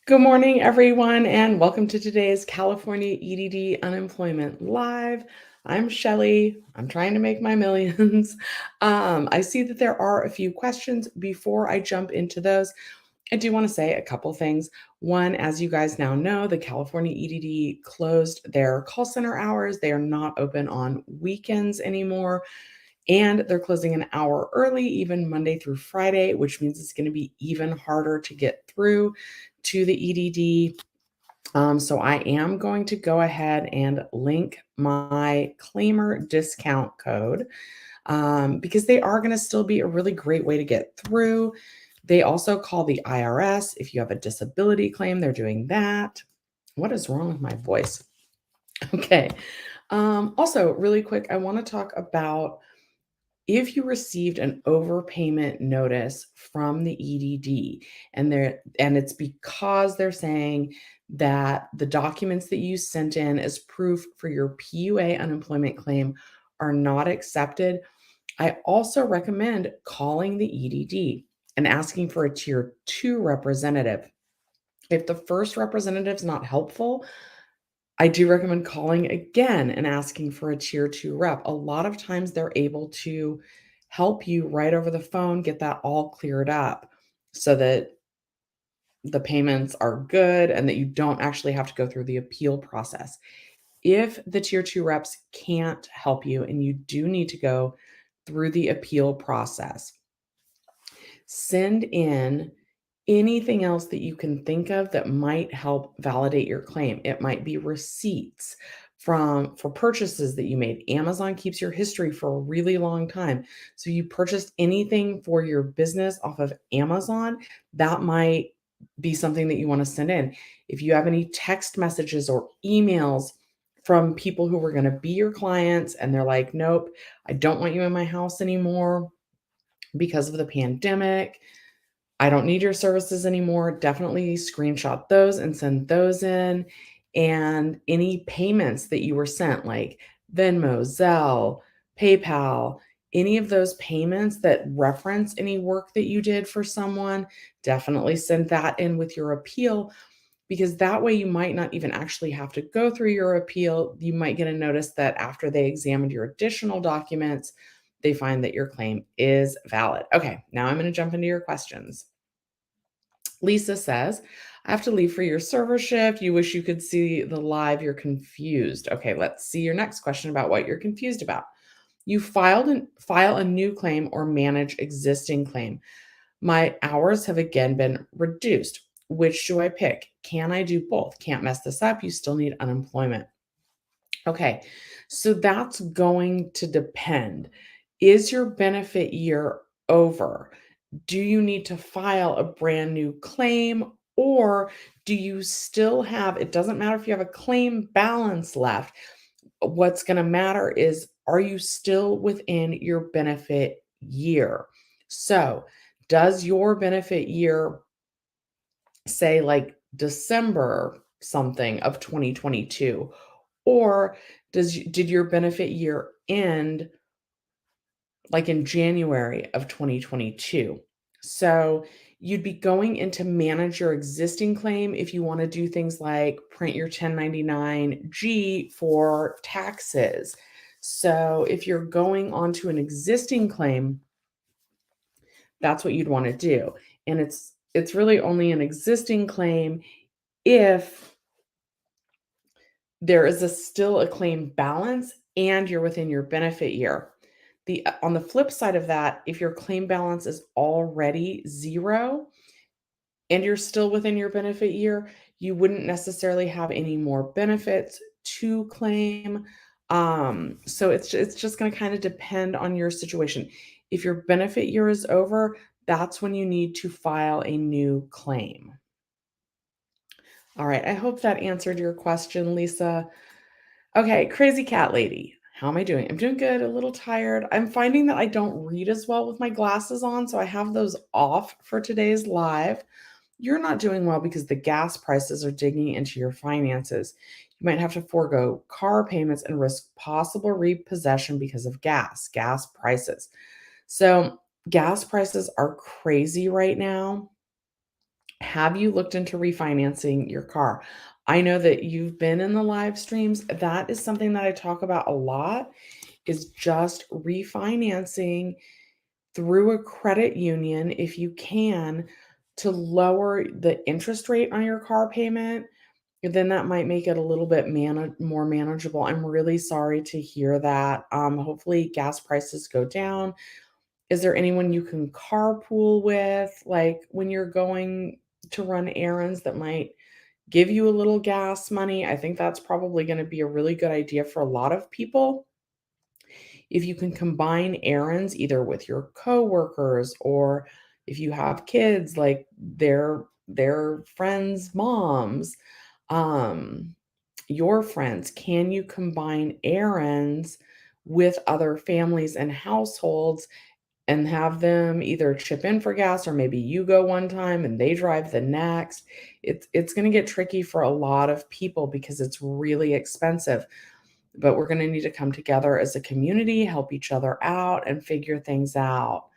Good morning, everyone, and welcome to today's California EDD Unemployment Live. I'm Shelly. I'm trying to make my millions. I see that there are a few questions. Before I jump into those, I do want to say a couple things. One, as you guys now know, the California EDD closed their call center hours. They are not open on weekends anymore. And they're closing an hour early, even Monday through Friday, which means it's going to be even harder to get through to the EDD. So I am going to go ahead and link my claimer discount code because they are going to still be a really great way to get through. They also call the IRS if you have a disability claim. They're doing that. What is wrong with my voice? Okay. Also, really quick, I want to talk about if you received an overpayment notice from the EDD and it's because they're saying that the documents that you sent in as proof for your PUA unemployment claim are not accepted, I also recommend calling the EDD and asking for a tier 2 representative. If the first representative's not helpful, I do recommend calling again and asking for a tier 2 rep. A lot of times they're able to help you right over the phone get that all cleared up so that the payments are good and that you don't actually have to go through the appeal process. If the tier 2 reps can't help you and you do need to go through the appeal process, send in anything else that you can think of that might help validate your claim. It might be receipts for purchases that you made. Amazon keeps your history for a really long time. So you purchased anything for your business off of Amazon, that might be something that you want to send in. If you have any text messages or emails from people who were going to be your clients and they're like, "Nope, I don't want you in my house anymore because of the pandemic. I don't need your services anymore," definitely screenshot those and send those in. And any payments that you were sent, like Venmo, Zelle, PayPal, any of those payments that reference any work that you did for someone, definitely send that in with your appeal because that way you might not even actually have to go through your appeal. You might get a notice that after they examined your additional documents, they find that your claim is valid. Okay, now I'm going to jump into your questions. Lisa says, "I have to leave for your server shift. You wish you could see the live. You're confused." Okay, let's see your next question about what you're confused about. You file a new claim or manage existing claim. My hours have again been reduced. Which do I pick? Can I do both? Can't mess this up. You still need unemployment. Okay, so that's going to depend. Is your benefit year over? Do you need to file a brand new claim or do you still have, it doesn't matter if you have a claim balance left. What's going to matter is, are you still within your benefit year? So, does your benefit year say like December something of 2022, or did your benefit year end like in January of 2022? So you'd be going in to manage your existing claim if you want to do things like print your 1099-G for taxes. So if you're going onto an existing claim, that's what you'd want to do. And it's really only an existing claim if there is still a claim balance and you're within your benefit year. On the flip side of that, if your claim balance is already 0 and you're still within your benefit year, you wouldn't necessarily have any more benefits to claim. So it's just gonna kinda depend on your situation. If your benefit year is over, that's when you need to file a new claim. All right, I hope that answered your question, Lisa. Okay, crazy cat lady. How am I doing? I'm doing good, a little tired. I'm finding that I don't read as well with my glasses on, so I have those off for today's live. You're not doing well because the gas prices are digging into your finances. You might have to forego car payments and risk possible repossession because of gas prices. So, gas prices are crazy right now. Have you looked into refinancing your car? I know that you've been in the live streams. That is something that I talk about a lot, is just refinancing through a credit union if you can, to lower the interest rate on your car payment. Then that might make it a little bit more manageable. I'm really sorry to hear that. Hopefully gas prices go down. Is there anyone you can carpool with, like, when you're going to run errands that might give you a little gas money? I think that's probably gonna be a really good idea for a lot of people. If you can combine errands either with your coworkers, or if you have kids, like their friends' moms, um, your friends, can you combine errands with other families and households and have them either chip in for gas, or maybe you go one time and they drive the next? It's gonna get tricky for a lot of people because it's really expensive, but we're gonna need to come together as a community, help each other out, and figure things out.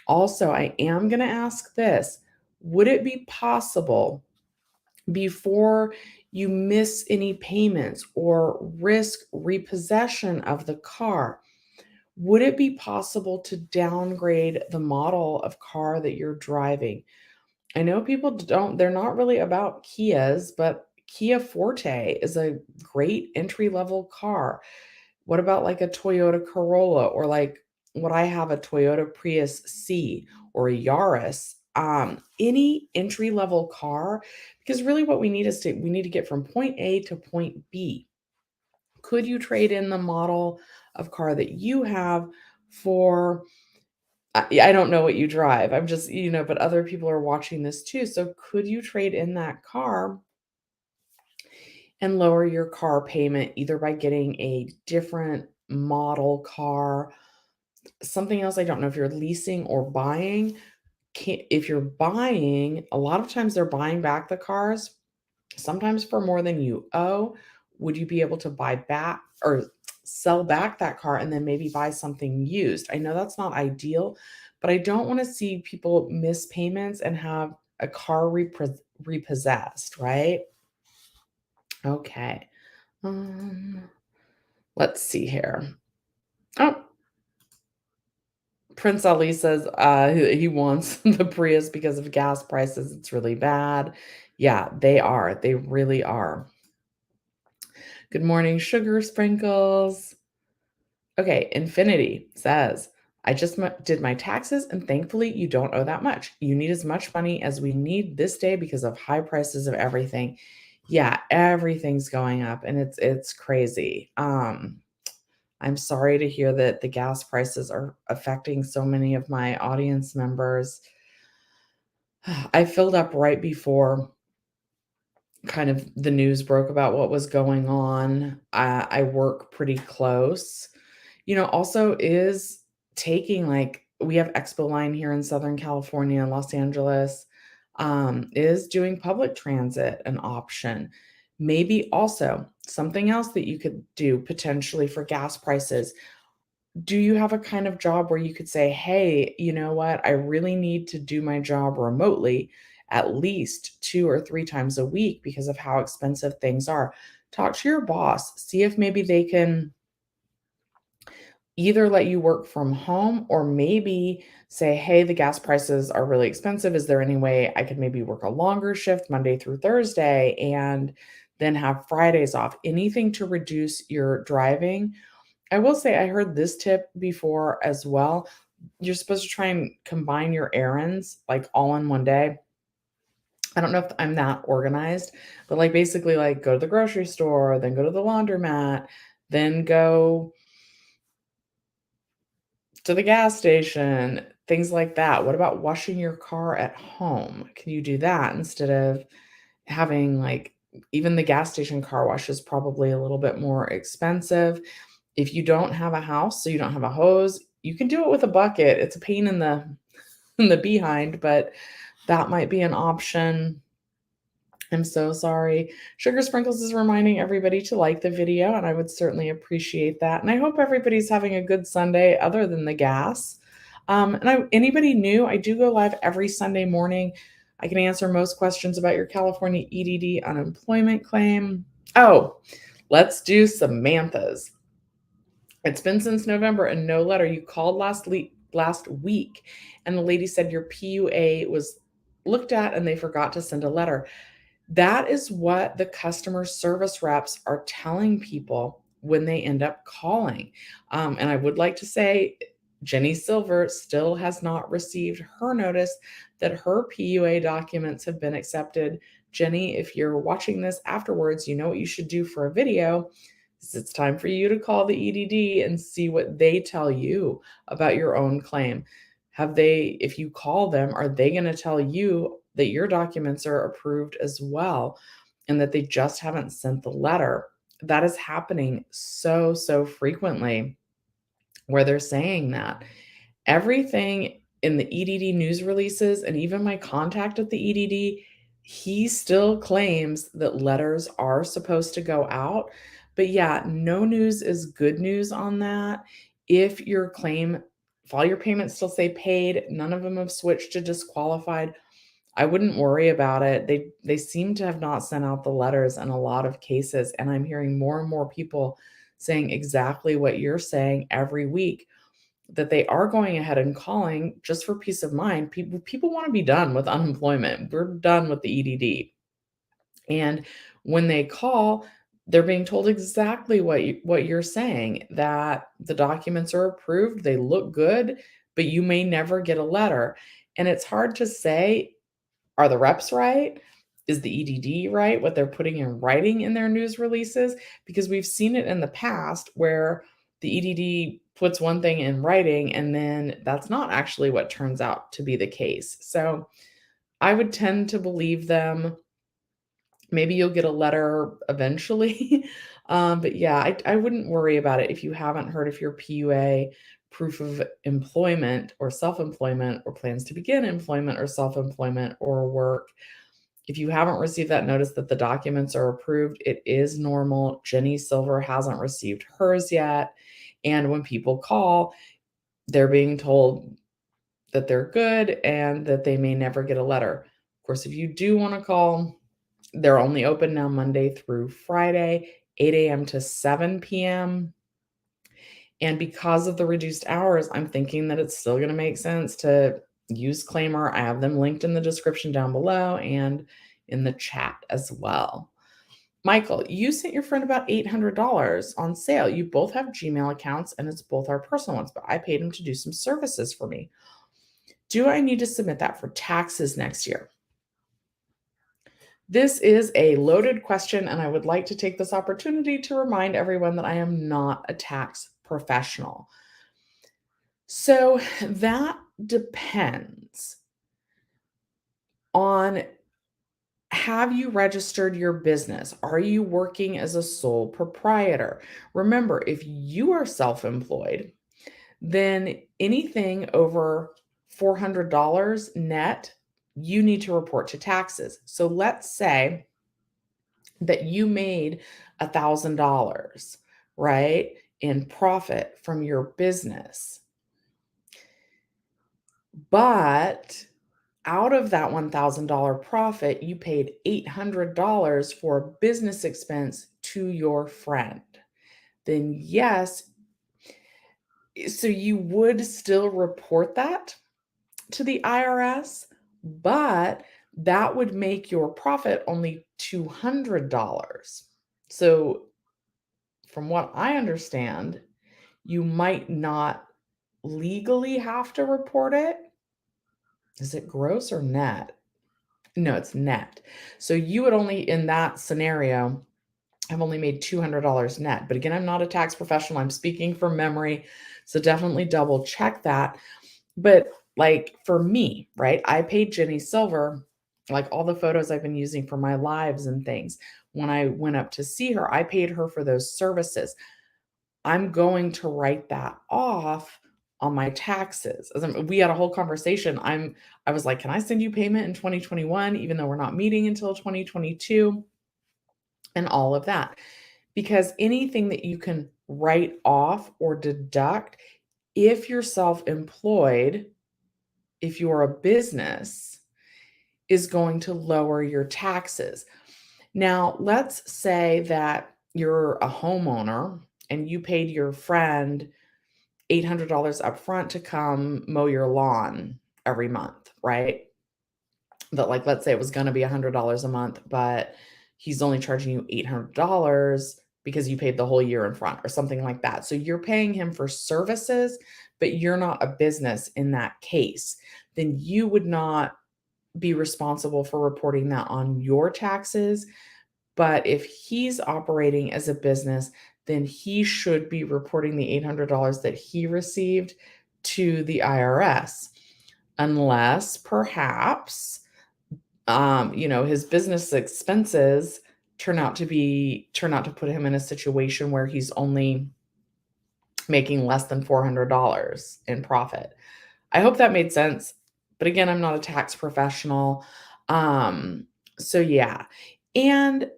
Also, I am gonna ask this: would it be possible, before you miss any payments or risk repossession of the car, would it be possible to downgrade the model of car that you're driving? I know people they're not really about Kias, but Kia Forte is a great entry level car. What about like a Toyota Corolla, or like what I have, a Toyota Prius C or a Yaris? Any entry level car, because really what we need is we need to get from point A to point B. Could you trade in the model of car that you have for, I don't know what you drive. I'm just, but other people are watching this too. So could you trade in that car and lower your car payment either by getting a different model car, something else? I don't know if you're leasing or buying. If you're buying, a lot of times they're buying back the cars, sometimes for more than you owe. Would you be able to buy back or sell back that car and then maybe buy something used? I know that's not ideal, but I don't want to see people miss payments and have a car repossessed, right? Okay. Um, let's see here. Oh, Prince Ali says he wants the Prius because of gas prices. It's really bad. Yeah, they are. They really are. Good morning, sugar sprinkles. Okay, Infinity says, I just did my taxes and thankfully you don't owe that much. You need as much money as we need this day because of high prices of everything. Yeah, everything's going up and it's crazy. I'm sorry to hear that the gas prices are affecting so many of my audience members. I filled up right before kind of the news broke about what was going on. I work pretty close. Also is taking, like, we have Expo Line here in Southern California, Los Angeles, is doing public transit an option. Maybe also something else that you could do potentially for gas prices. Do you have a kind of job where you could say, "Hey, you know what? I really need to do my job remotely at least 2 or 3 times a week because of how expensive things are." Talk to your boss, see if maybe they can either let you work from home, or maybe say, "Hey, the gas prices are really expensive. Is there any way I could maybe work a longer shift Monday through Thursday and then have Fridays off?" Anything to reduce your driving. I will say I heard this tip before as well. You're supposed to try and combine your errands, like, all in one day. I don't know if I'm that organized, but, like, basically, like, go to the grocery store, then go to the laundromat, then go to the gas station, things like that. What about washing your car at home? Can you do that instead of having, like, even the gas station car wash is probably a little bit more expensive. If you don't have a house, so you don't have a hose, you can do it with a bucket. It's a pain in the in the behind, but that might be an option. I'm so sorry. Sugar Sprinkles is reminding everybody to like the video, and I would certainly appreciate that. And I hope everybody's having a good Sunday other than the gas. Anybody new, I do go live every Sunday morning. I can answer most questions about your California EDD unemployment claim. Oh, let's do Samantha's. It's been since November and no letter. You called last week and the lady said your PUA was looked at and they forgot to send a letter. That is what the customer service reps are telling people when they end up calling. And I would like to say Jenny Silver still has not received her notice that her PUA documents have been accepted. Jenny, if you're watching this afterwards, you know what you should do for a video. It's time for you to call the EDD and see what they tell you about your own claim. If you call them, are they going to tell you that your documents are approved as well and that they just haven't sent the letter? That is happening so frequently where they're saying that. Everything in the EDD news releases and even my contact at the EDD, he still claims that letters are supposed to go out. But yeah, no news is good news on that. If if all your payments still say paid, none of them have switched to disqualified, I wouldn't worry about it. They seem to have not sent out the letters in a lot of cases, and I'm hearing more and more people saying exactly what you're saying every week, that they are going ahead and calling just for peace of mind. People want to be done with unemployment. We're done with the EDD. And when they call, they're being told exactly what you're saying, that the documents are approved, they look good, but you may never get a letter. And it's hard to say, are the reps right? Is the EDD right, what they're putting in writing in their news releases? Because we've seen it in the past where the EDD puts one thing in writing and then that's not actually what turns out to be the case. So I would tend to believe them. Maybe you'll get a letter eventually. But yeah, I wouldn't worry about it if you haven't heard if your PUA, proof of employment or self-employment, or plans to begin employment or self-employment or work. If you haven't received that notice that the documents are approved, it is normal. Jenny Silver hasn't received hers yet. And when people call, they're being told that they're good and that they may never get a letter. Of course, if you do want to call, they're only open now Monday through Friday, 8 a.m. to 7 p.m. And because of the reduced hours, I'm thinking that it's still going to make sense to use Claimer. I have them linked in the description down below and in the chat as well. Michael, you sent your friend about $800 on sale. You both have Gmail accounts and it's both our personal ones, but I paid him to do some services for me. Do I need to submit that for taxes next year? This is a loaded question, and I would like to take this opportunity to remind everyone that I am not a tax professional. So that depends on, have you registered your business? Are you working as a sole proprietor? Remember, if you are self-employed, then anything over $400 net, you need to report to taxes. So let's say that you made $1,000, right, in profit from your business. But out of that $1,000 profit, you paid $800 for business expense to your friend. Then yes, so you would still report that to the IRS, but that would make your profit only $200. So from what I understand, you might not legally have to report it. Is it gross or net? No, it's net. So you would only, in that scenario, have only made $200 net. But again, I'm not a tax professional. I'm speaking from memory. So definitely double check that. But like for me, right, I paid Jenny Silver, like all the photos I've been using for my lives and things. When I went up to see her, I paid her for those services. I'm going to write that off on my taxes. We had a whole conversation. I was like, "Can I send you payment in 2021 even though we're not meeting until 2022?" And all of that. Because anything that you can write off or deduct, if you're self-employed, if you're a business, is going to lower your taxes. Now, let's say that you're a homeowner and you paid your friend $800 upfront to come mow your lawn every month, right? That, like, let's say it was going to be $100 a month, but he's only charging you $800 because you paid the whole year in front or something like that. So you're paying him for services, but you're not a business in that case. Then you would not be responsible for reporting that on your taxes. But if he's operating as a business, then he should be reporting the $800 that he received to the IRS, unless perhaps his business expenses turn out to put him in a situation where he's only making less than $400 in profit. I hope that made sense. But again, I'm not a tax professional. So yeah. And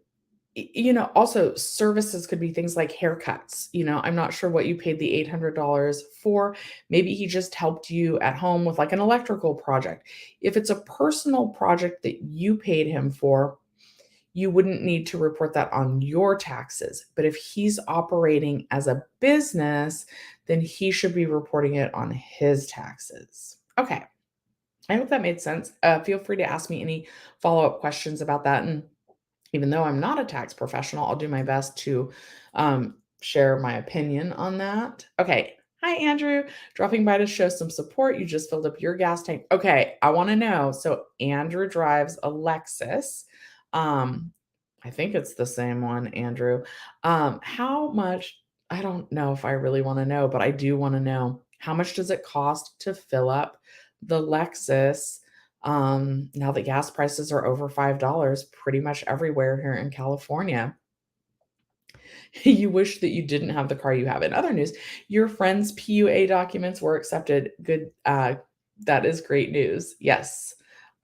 also services could be things like haircuts. I'm not sure what you paid the $800 for. Maybe he just helped you at home with like an electrical project. If it's a personal project that you paid him for, you wouldn't need to report that on your taxes. But if he's operating as a business, then he should be reporting it on his taxes. Okay. I hope that made sense. Feel free to ask me any follow-up questions about that. And even though I'm not a tax professional, I'll do my best to share my opinion on that. Okay. Hi, Andrew. Dropping by to show some support. You just filled up your gas tank. Okay. I want to know. So, Andrew drives a Lexus. I think it's the same one, Andrew. How much? I don't know if I really want to know, but I do want to know, how much does it cost to fill up the Lexus? Now that gas prices are over $5 pretty much everywhere here in California. You wish that you didn't have the car you have. In other news, your friend's PUA documents were accepted. Good. That is great news. Yes.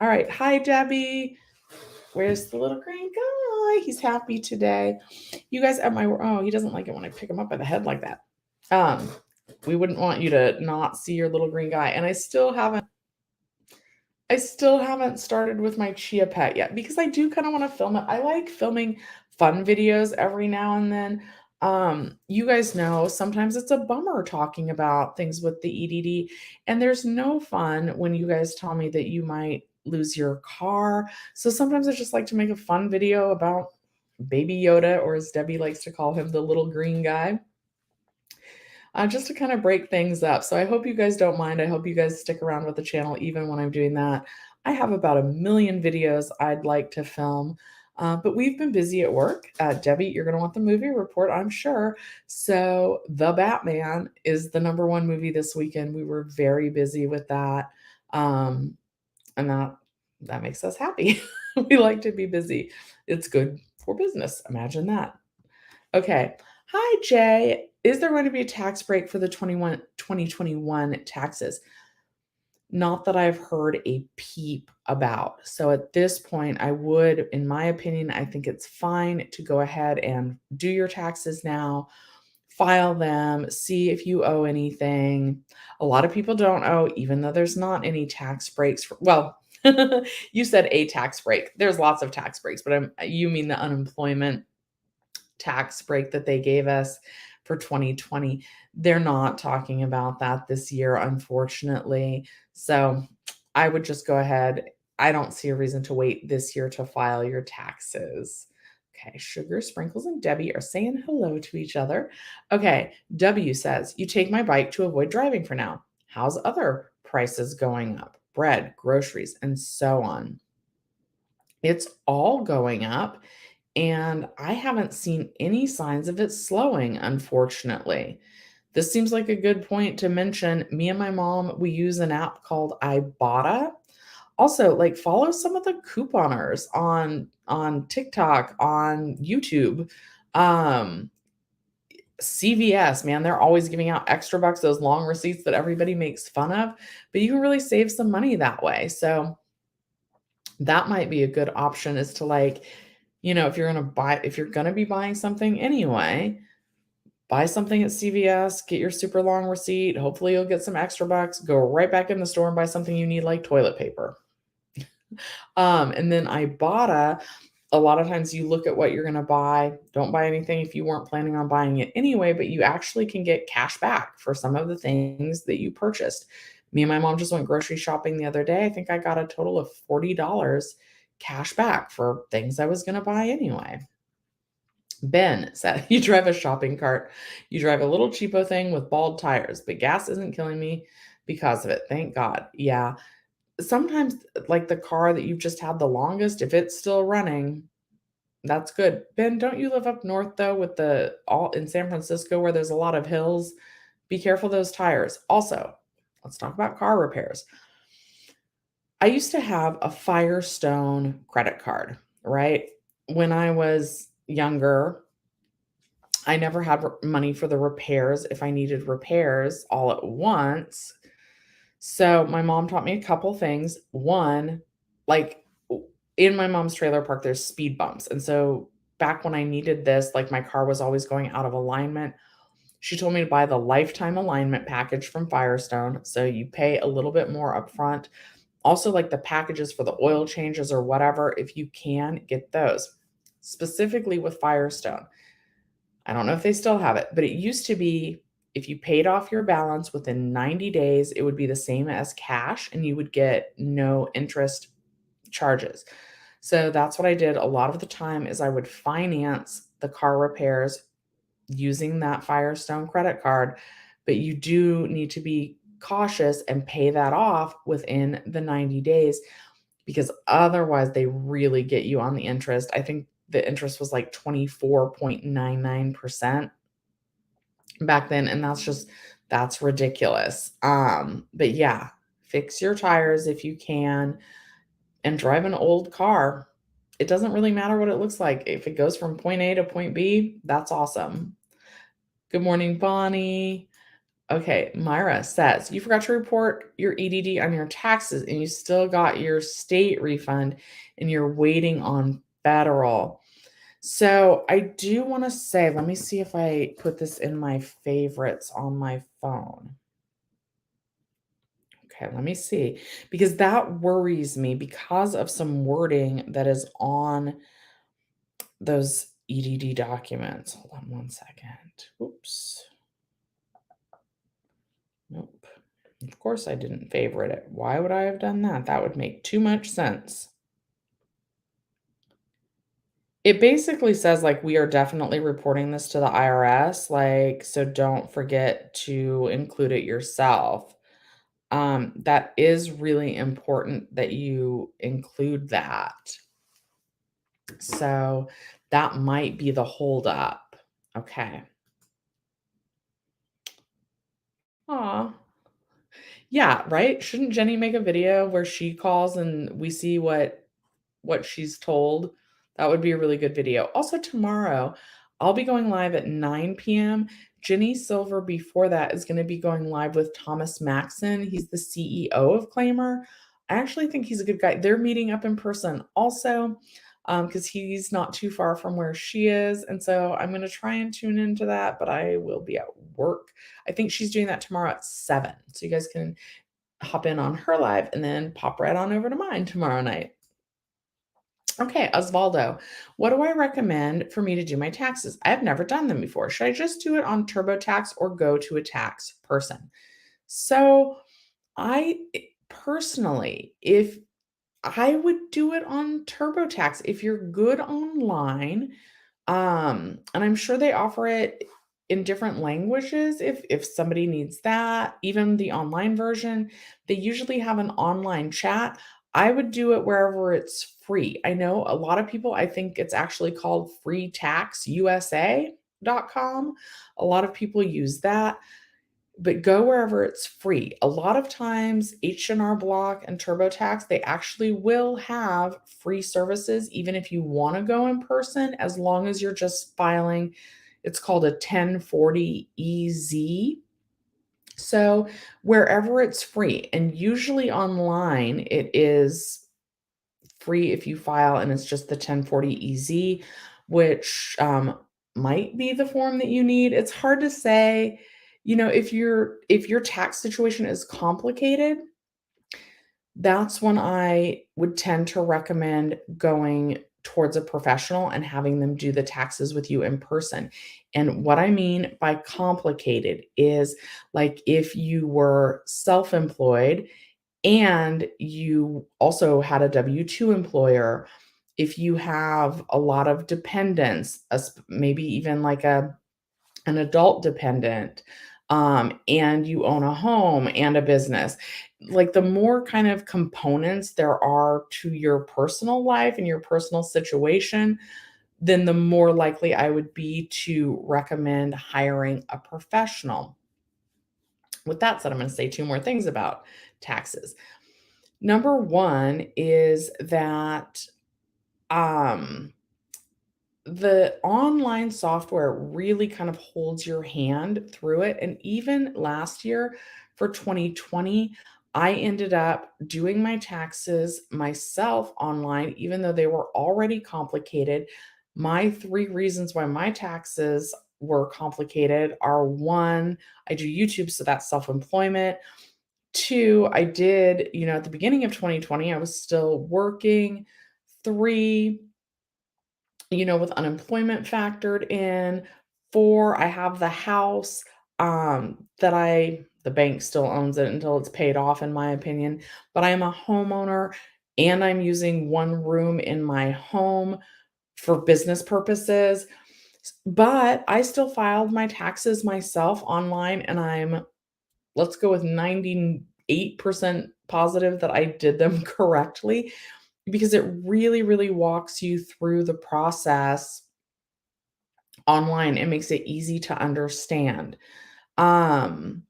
All right. Hi, Debbie. Where's the little green guy? He's happy today. You guys at my, he doesn't like it when I pick him up by the head like that. We wouldn't want you to not see your little green guy. And I still haven't started with my Chia Pet yet because I do kind of want to film it. I like filming fun videos every now and then. You guys know sometimes it's a bummer talking about things with the EDD, and there's no fun when you guys tell me that you might lose your car. So sometimes I just like to make a fun video about Baby Yoda, or as Debbie likes to call him, the little green guy. Just to kind of break things up. So I hope you guys don't mind. I hope you guys stick around with the channel even when I'm doing that. I have about 1,000,000 videos I'd like to film, but we've been busy at work. Debbie, you're going to want the movie report, I'm sure. So The Batman is the #1 movie this weekend. We were very busy with that, and that makes us happy. We like to be busy. It's good for business. Imagine that. Okay. Hi, Jay. Is there going to be a tax break for the 2021 taxes? Not that I've heard a peep about. So at this point, I would, in my opinion, I think it's fine to go ahead and do your taxes now, file them, see if you owe anything. A lot of people don't owe, even though there's not any tax breaks. You said a tax break. There's lots of tax breaks, but you mean the unemployment tax break that they gave us for 2020. They're not talking about that this year, unfortunately. So I would just go ahead. I don't see a reason to wait this year to file your taxes. Okay, Sugar, Sprinkles, and Debbie are saying hello to each other. Okay, W says, you take my bike to avoid driving for now. How's other prices going up? Bread, groceries, and so on. It's all going up. And I haven't seen any signs of it slowing, unfortunately. This seems like a good point to mention. Me and my mom, we use an app called Ibotta. Also, like, follow some of the couponers on TikTok, on YouTube. CVS, man, they're always giving out extra bucks, those long receipts that everybody makes fun of, but you can really save some money that way. So that might be a good option, is to, like, if you're going to be buying something anyway, buy something at CVS, get your super long receipt. Hopefully you'll get some extra bucks, go right back in the store and buy something you need, like toilet paper. And then a lot of times you look at what you're going to buy. Don't buy anything if you weren't planning on buying it anyway, but you actually can get cash back for some of the things that you purchased. Me and my mom just went grocery shopping the other day. I think I got a total of $40 cash back for things I was going to buy anyway. Ben said, you drive a shopping cart. You drive a little cheapo thing with bald tires, but gas isn't killing me because of it. Thank God. Yeah. Sometimes, like the car that you've just had the longest, if it's still running, that's good. Ben, don't you live up north though with the all in San Francisco where there's a lot of hills? Be careful of those tires. Also, let's talk about car repairs. I used to have a Firestone credit card, right? When I was younger, I never had money for the repairs if I needed repairs all at once. So my mom taught me a couple things. One, like in my mom's trailer park, there's speed bumps. And so back when I needed this, like my car was always going out of alignment. She told me to buy the lifetime alignment package from Firestone. So you pay a little bit more upfront. Also, like the packages for the oil changes or whatever, if you can get those specifically with Firestone. I don't know if they still have it, but it used to be if you paid off your balance within 90 days, it would be the same as cash and you would get no interest charges. So that's what I did a lot of the time is I would finance the car repairs using that Firestone credit card, but you do need to be cautious and pay that off within the 90 days because otherwise they really get you on the interest. I think the interest was like 24.99% back then, and that's ridiculous. But yeah, fix your tires if you can and drive an old car. It doesn't really matter what it looks like. If it goes from point A to point B, that's awesome. Good morning, Bonnie. Okay, Myra says, you forgot to report your EDD on your taxes and you still got your state refund and you're waiting on federal. So I do want to say, let me see if I put this in my favorites on my phone. Okay, let me see, because that worries me because of some wording that is on those EDD documents. Hold on one second. Oops. Nope. Of course I didn't favorite it. Why would I have done that? That would make too much sense. It basically says, like, we are definitely reporting this to the IRS, like, so don't forget to include it yourself. That is really important that you include that. So that might be the holdup. Okay. Aw. Yeah, right? Shouldn't Jenny make a video where she calls and we see what she's told? That would be a really good video. Also tomorrow, I'll be going live at 9 PM. Jenny Silver before that is going to be going live with Thomas Maxon. He's the CEO of Claimer. I actually think he's a good guy. They're meeting up in person also because he's not too far from where she is. And so I'm going to try and tune into that, but I will be at work. I think she's doing that tomorrow at 7. So you guys can hop in on her live and then pop right on over to mine tomorrow night. Okay, Osvaldo, what do I recommend for me to do my taxes? I have never done them before. Should I just do it on TurboTax or go to a tax person? So, I personally, if I would do it on TurboTax if you're good online, and I'm sure they offer it in different languages if somebody needs that, even the online version, they usually have an online chat. I would do it wherever it's free. I know a lot of people, I think it's actually called freetaxusa.com. A lot of people use that, but go wherever it's free. A lot of times H&R Block and TurboTax, they actually will have free services even if you want to go in person, as long as you're just filing. It's called a 1040 EZ. So wherever it's free, and usually online it is free if you file and it's just the 1040 EZ, which might be the form that you need. It's hard to say, if your tax situation is complicated, that's when I would tend to recommend going towards a professional and having them do the taxes with you in person. And what I mean by complicated is like if you were self employed and you also had a W 2 employer, if you have a lot of dependents, maybe even like an adult dependent, and you own a home and a business. Like the more kind of components there are to your personal life and your personal situation, then the more likely I would be to recommend hiring a professional. With that said, I'm going to say two more things about taxes. Number one is that um, the online software really kind of holds your hand through it. And even last year for 2020, I ended up doing my taxes myself online, even though they were already complicated. My three reasons why my taxes were complicated are one, I do YouTube, so that's self employment. Two, I did, at the beginning of 2020, I was still working. Three, with unemployment factored in. Four, I have the house that the bank still owns it until it's paid off, in my opinion. But I am a homeowner and I'm using one room in my home for business purposes. But I still filed my taxes myself online and let's go with 98% positive that I did them correctly because it really, really walks you through the process online. It makes it easy to understand. Um,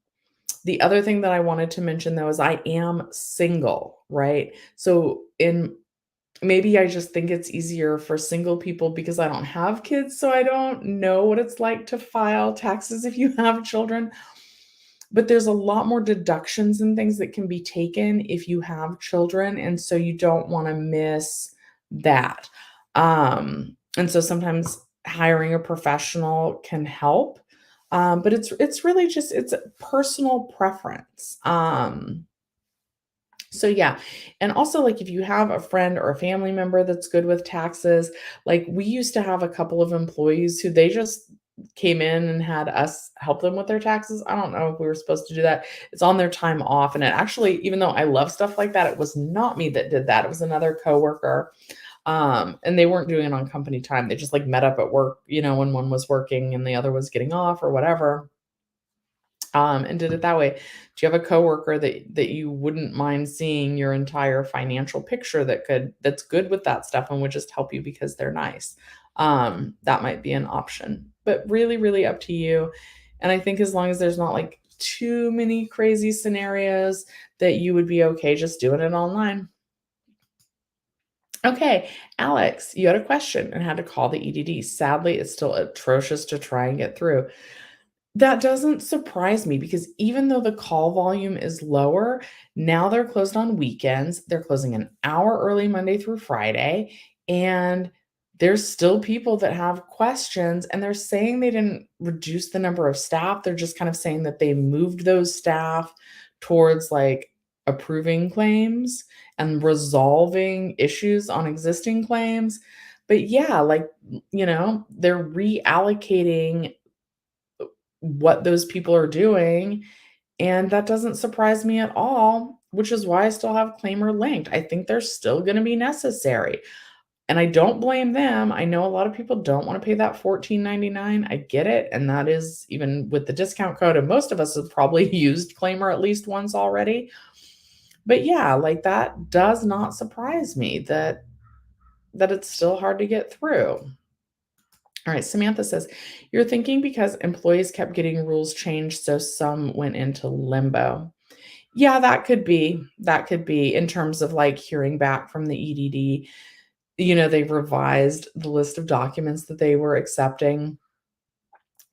the other thing that I wanted to mention though is I am single, right? So in maybe I just think it's easier for single people because I don't have kids, so I don't know what it's like to file taxes if you have children. But there's a lot more deductions and things that can be taken if you have children, and so you don't wanna miss that. And so sometimes hiring a professional can help, but it's really just it's a personal preference. So yeah, and also, like, if you have a friend or a family member that's good with taxes, like, we used to have a couple of employees who they just came in and had us help them with their taxes. I don't know if we were supposed to do that. It's on their time off, and it actually even though I love stuff like that, it was not me that did that, it was another coworker, and they weren't doing it on company time. They just, like, met up at work, when one was working and the other was getting off or whatever, and did it that way. Do you have a coworker that you wouldn't mind seeing your entire financial picture that's good with that stuff and would just help you because they're nice? That might be an option, but really, really up to you. And I think as long as there's not like too many crazy scenarios that you would be okay just doing it online. Okay, Alex, you had a question and had to call the EDD. Sadly, it's still atrocious to try and get through. That doesn't surprise me because even though the call volume is lower, now they're closed on weekends. They're closing an hour early Monday through Friday, and there's still people that have questions, and they're saying they didn't reduce the number of staff. They're just kind of saying that they moved those staff towards like approving claims and resolving issues on existing claims. But yeah, like, they're reallocating what those people are doing, and that doesn't surprise me at all, which is why I still have Claimer linked. I think they're still gonna be necessary, and I don't blame them. I know a lot of people don't wanna pay that $14.99. I get it, and that is even with the discount code, and most of us have probably used Claimer at least once already. But yeah, like, that does not surprise me that it's still hard to get through. All right, Samantha says, "You're thinking because employees kept getting rules changed, so some went into limbo." Yeah, that could be. That could be in terms of like hearing back from the EDD. They revised the list of documents that they were accepting.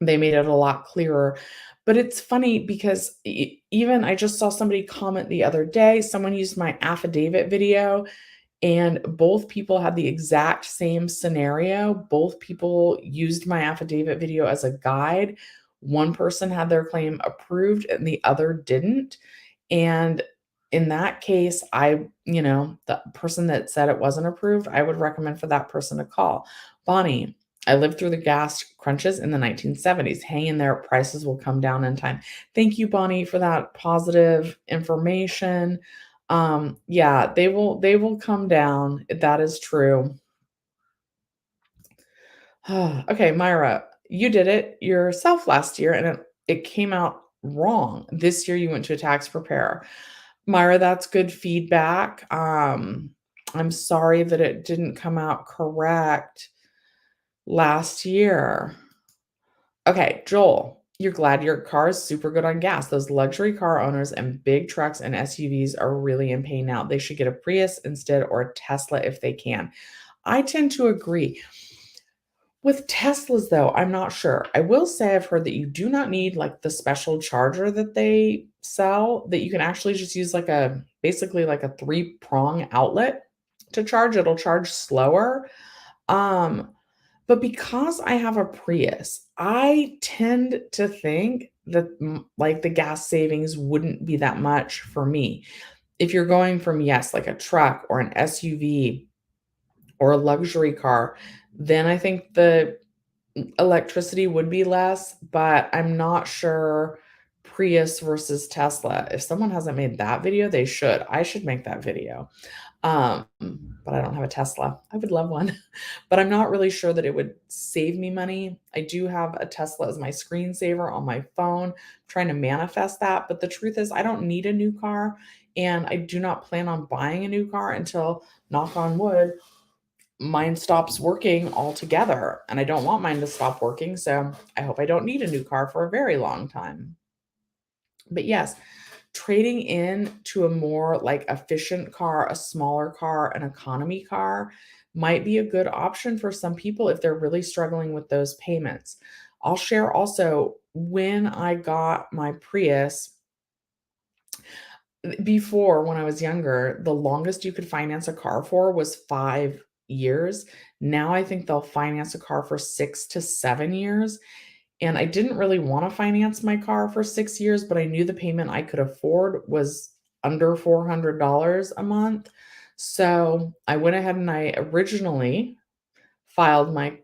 They made it a lot clearer. But it's funny because even I just saw somebody comment the other day, someone used my affidavit video and both people had the exact same scenario. Both people used my affidavit video as a guide. One person had their claim approved and the other didn't. And In that case, the person that said it wasn't approved, I would recommend for that person to call. Bonnie, I lived through the gas crunches in the 1970s. Hang in there, prices will come down in time. Thank you, Bonnie, for that positive information. Yeah, they will come down. That is true. Okay, Myra, you did it yourself last year and it came out wrong. This year you went to a tax preparer. Myra, that's good feedback. I'm sorry that it didn't come out correct last year. Okay, Joel, you're glad your car is super good on gas. Those luxury car owners and big trucks and SUVs are really in pain now. They should get a Prius instead or a Tesla if they can. I tend to agree. With Teslas, though, I'm not sure. I will say I've heard that you do not need like the special charger that they sell, that you can actually just use basically like a three-prong outlet to charge. It'll charge slower. Um, but because I have a Prius, I tend to think that like the gas savings wouldn't be that much for me. If you're going from, yes, like a truck or an SUV or a luxury car, then I think the electricity would be less, but I'm not sure Prius versus Tesla. If someone hasn't made that video, they should. I should make that video. Um, but I don't have a Tesla. I would love one, but I'm not really sure that it would save me money. I do have a Tesla as my screensaver on my phone, trying to manifest that. But the truth is, I don't need a new car, and I do not plan on buying a new car until, knock on wood, mine stops working altogether. And I don't want mine to stop working. So I hope I don't need a new car for a very long time. But yes, trading in to a more like efficient car, a smaller car, an economy car might be a good option for some people if they're really struggling with those payments. I'll share also when I got my Prius. Before, when I was younger, the longest you could finance a car for was 5 years. Now I think they'll finance a car for 6 to 7 years, and I didn't really wanna finance my car for 6 years, but I knew the payment I could afford was under $400 a month. So, I went ahead and I originally filed my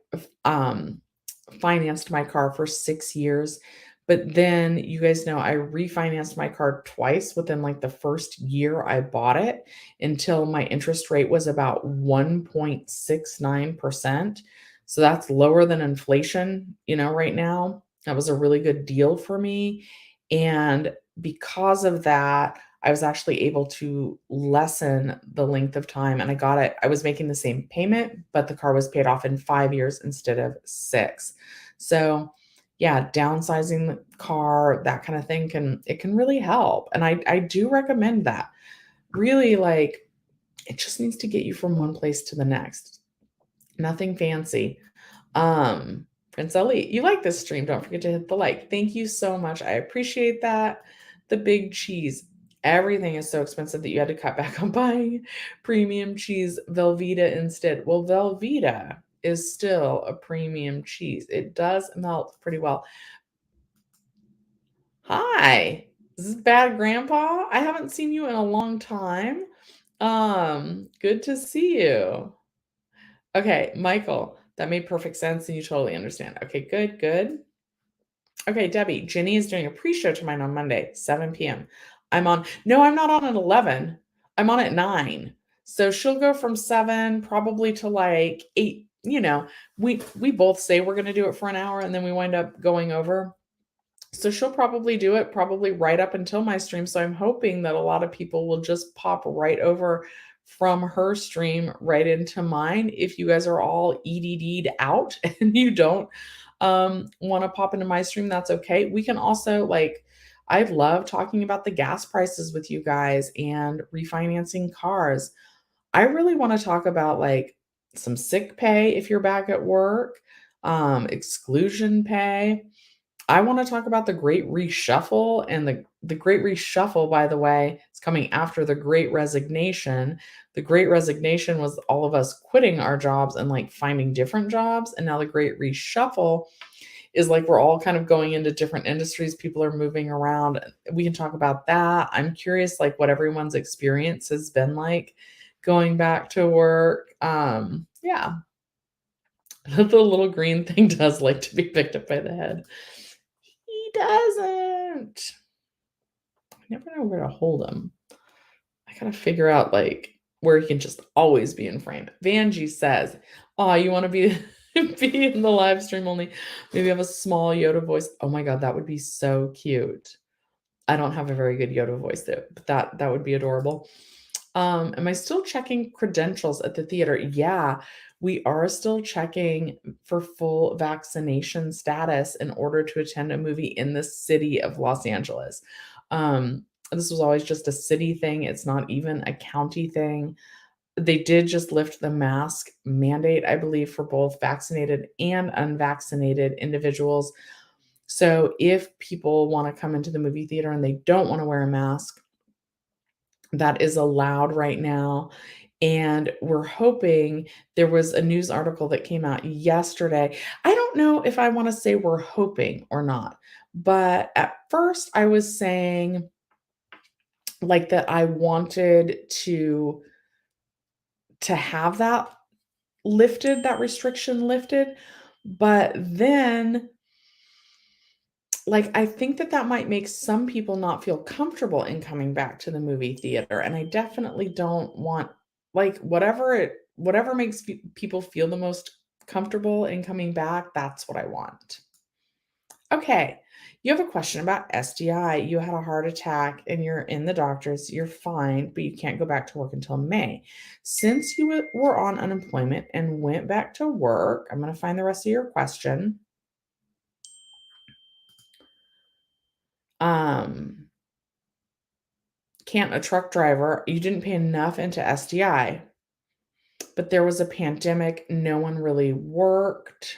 financed my car for 6 years, but then you guys know I refinanced my car twice within, like, the first year I bought it until my interest rate was about 1.69%. So that's lower than inflation, right now. That was a really good deal for me, and because of that, I was actually able to lessen the length of time, and I was making the same payment, but the car was paid off in 5 years instead of 6. So, yeah, downsizing the car, that kind of thing can really help, and I do recommend that. Really, like, it just needs to get you from one place to the next. Nothing fancy. Prince Ali, you like this stream, don't forget to hit the like. Thank you so much, I appreciate that. The big cheese. Everything is so expensive that you had to cut back on buying premium cheese, Velveeta instead. Well, Velveeta is still a premium cheese. It does melt pretty well. Hi, this is Bad Grandpa. I haven't seen you in a long time. Good to see you. Okay, Michael, that made perfect sense and you totally understand. Okay, good, good. Okay, Debbie, Jenny is doing a pre-show to mine on Monday, 7 p.m. No, I'm not on at 11. I'm on at 9. So she'll go from 7 probably to like 8. We both say we're going to do it for an hour and then we wind up going over. So she'll probably do it probably right up until my stream. So I'm hoping that a lot of people will just pop right over from her stream right into mine. If you guys are all EDD'd out and you don't want to pop into my stream, that's okay. We can also I love talking about the gas prices with you guys and refinancing cars. I really want to talk about some sick pay if you're back at work, exclusion pay. I want to talk about the Great Reshuffle, and the Great Reshuffle, by the way, is coming after the Great Resignation. The Great Resignation was all of us quitting our jobs and finding different jobs, and now the Great Reshuffle is like we're all kind of going into different industries. People are moving around. We can talk about that. I'm curious, like, what everyone's experience has been like going back to work. Yeah, the little green thing does like to be picked up by the head. He doesn't. I never know where to hold him. I gotta figure out like where he can just always be in frame. Vanjie says, "Oh, you want to be be in the live stream only? Maybe have a small Yoda voice." Oh my god, that would be so cute. I don't have a very good Yoda voice though, but that would be adorable. Am I still checking credentials at the theater? Yeah, we are still checking for full vaccination status in order to attend a movie in the city of Los Angeles. This was always just a city thing. It's not even a county thing. They did just lift the mask mandate, I believe, for both vaccinated and unvaccinated individuals. So if people want to come into the movie theater and they don't want to wear a mask, that is allowed right now. And we're hoping there was a news article that came out yesterday. I don't know if I want to say we're hoping or not, but at first I was saying like that I wanted to have that lifted, that restriction lifted, but then like I think that might make some people not feel comfortable in coming back to the movie theater, and I definitely don't want like whatever makes people feel the most comfortable in coming back, that's what I want. Okay. You have a question about SDI. You had a heart attack and you're in the doctor's. You're fine, but you can't go back to work until May. Since you were on unemployment and went back to work, I'm going to find the rest of your question. Um, can't a truck driver, you didn't pay enough into SDI, but there was a pandemic. No one really worked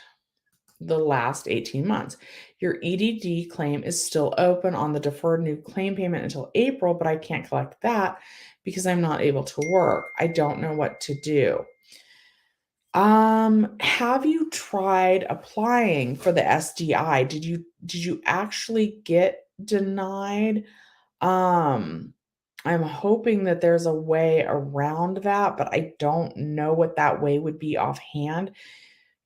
the last 18 months. Your EDD claim is still open on the deferred new claim payment until April, but I can't collect that because I'm not able to work. I don't know what to do. Have you tried applying for the SDI? Did you actually get denied? Um, I'm hoping that there's a way around that, but I don't know what that way would be offhand.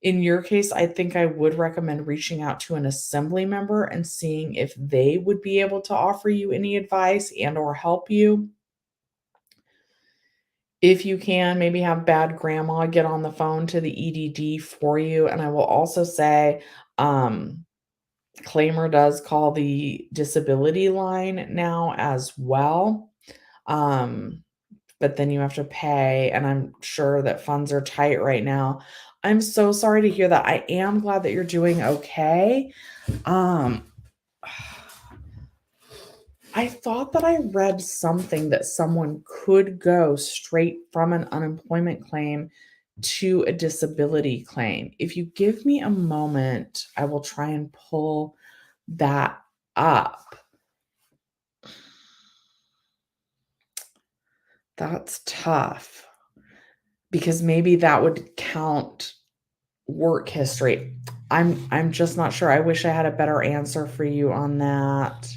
In your case, I think I would recommend reaching out to an assembly member and seeing if they would be able to offer you any advice and or help you. If you can, maybe have bad grandma get on the phone to the EDD for you. And I will also say, Claimer does call the disability line now as well. But then you have to pay, and I'm sure that funds are tight right now. I'm so sorry to hear that. I am glad that you're doing okay. Um, I thought that I read something that someone could go straight from an unemployment claim to a disability claim. If you give me a moment, I will try and pull that up. That's tough because maybe that would count work history. I'm just not sure. I wish I had a better answer for you on that.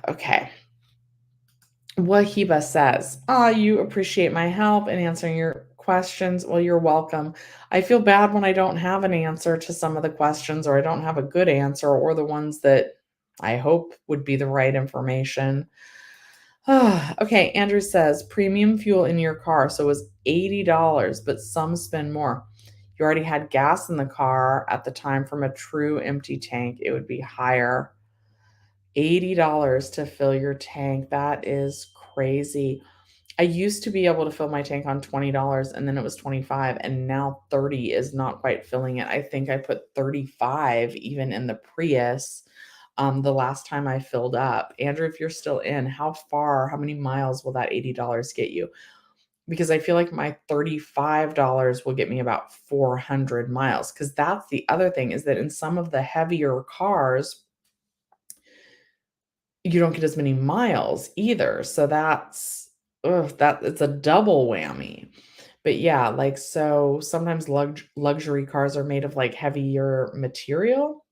Okay. Wahiba says, you appreciate my help in answering your questions. Well, you're welcome. I feel bad when I don't have an answer to some of the questions, or I don't have a good answer, or the ones that I hope would be the right information. Okay, Andrew says, premium fuel in your car. So it was $80, but some spend more. You already had gas in the car at the time from a true empty tank. It would be higher. $80 to fill your tank. That is crazy. I used to be able to fill my tank on $20 and then it was 25 and now 30 is not quite filling it. I think I put 35 even in the Prius the last time I filled up. Andrew, if you're still in, how many miles will that $80 get you? Because I feel like my $35 will get me about 400 miles. Because that's the other thing, is that in some of the heavier cars, you don't get as many miles either. So it's a double whammy. But yeah, like, so sometimes luxury cars are made of, like, heavier material,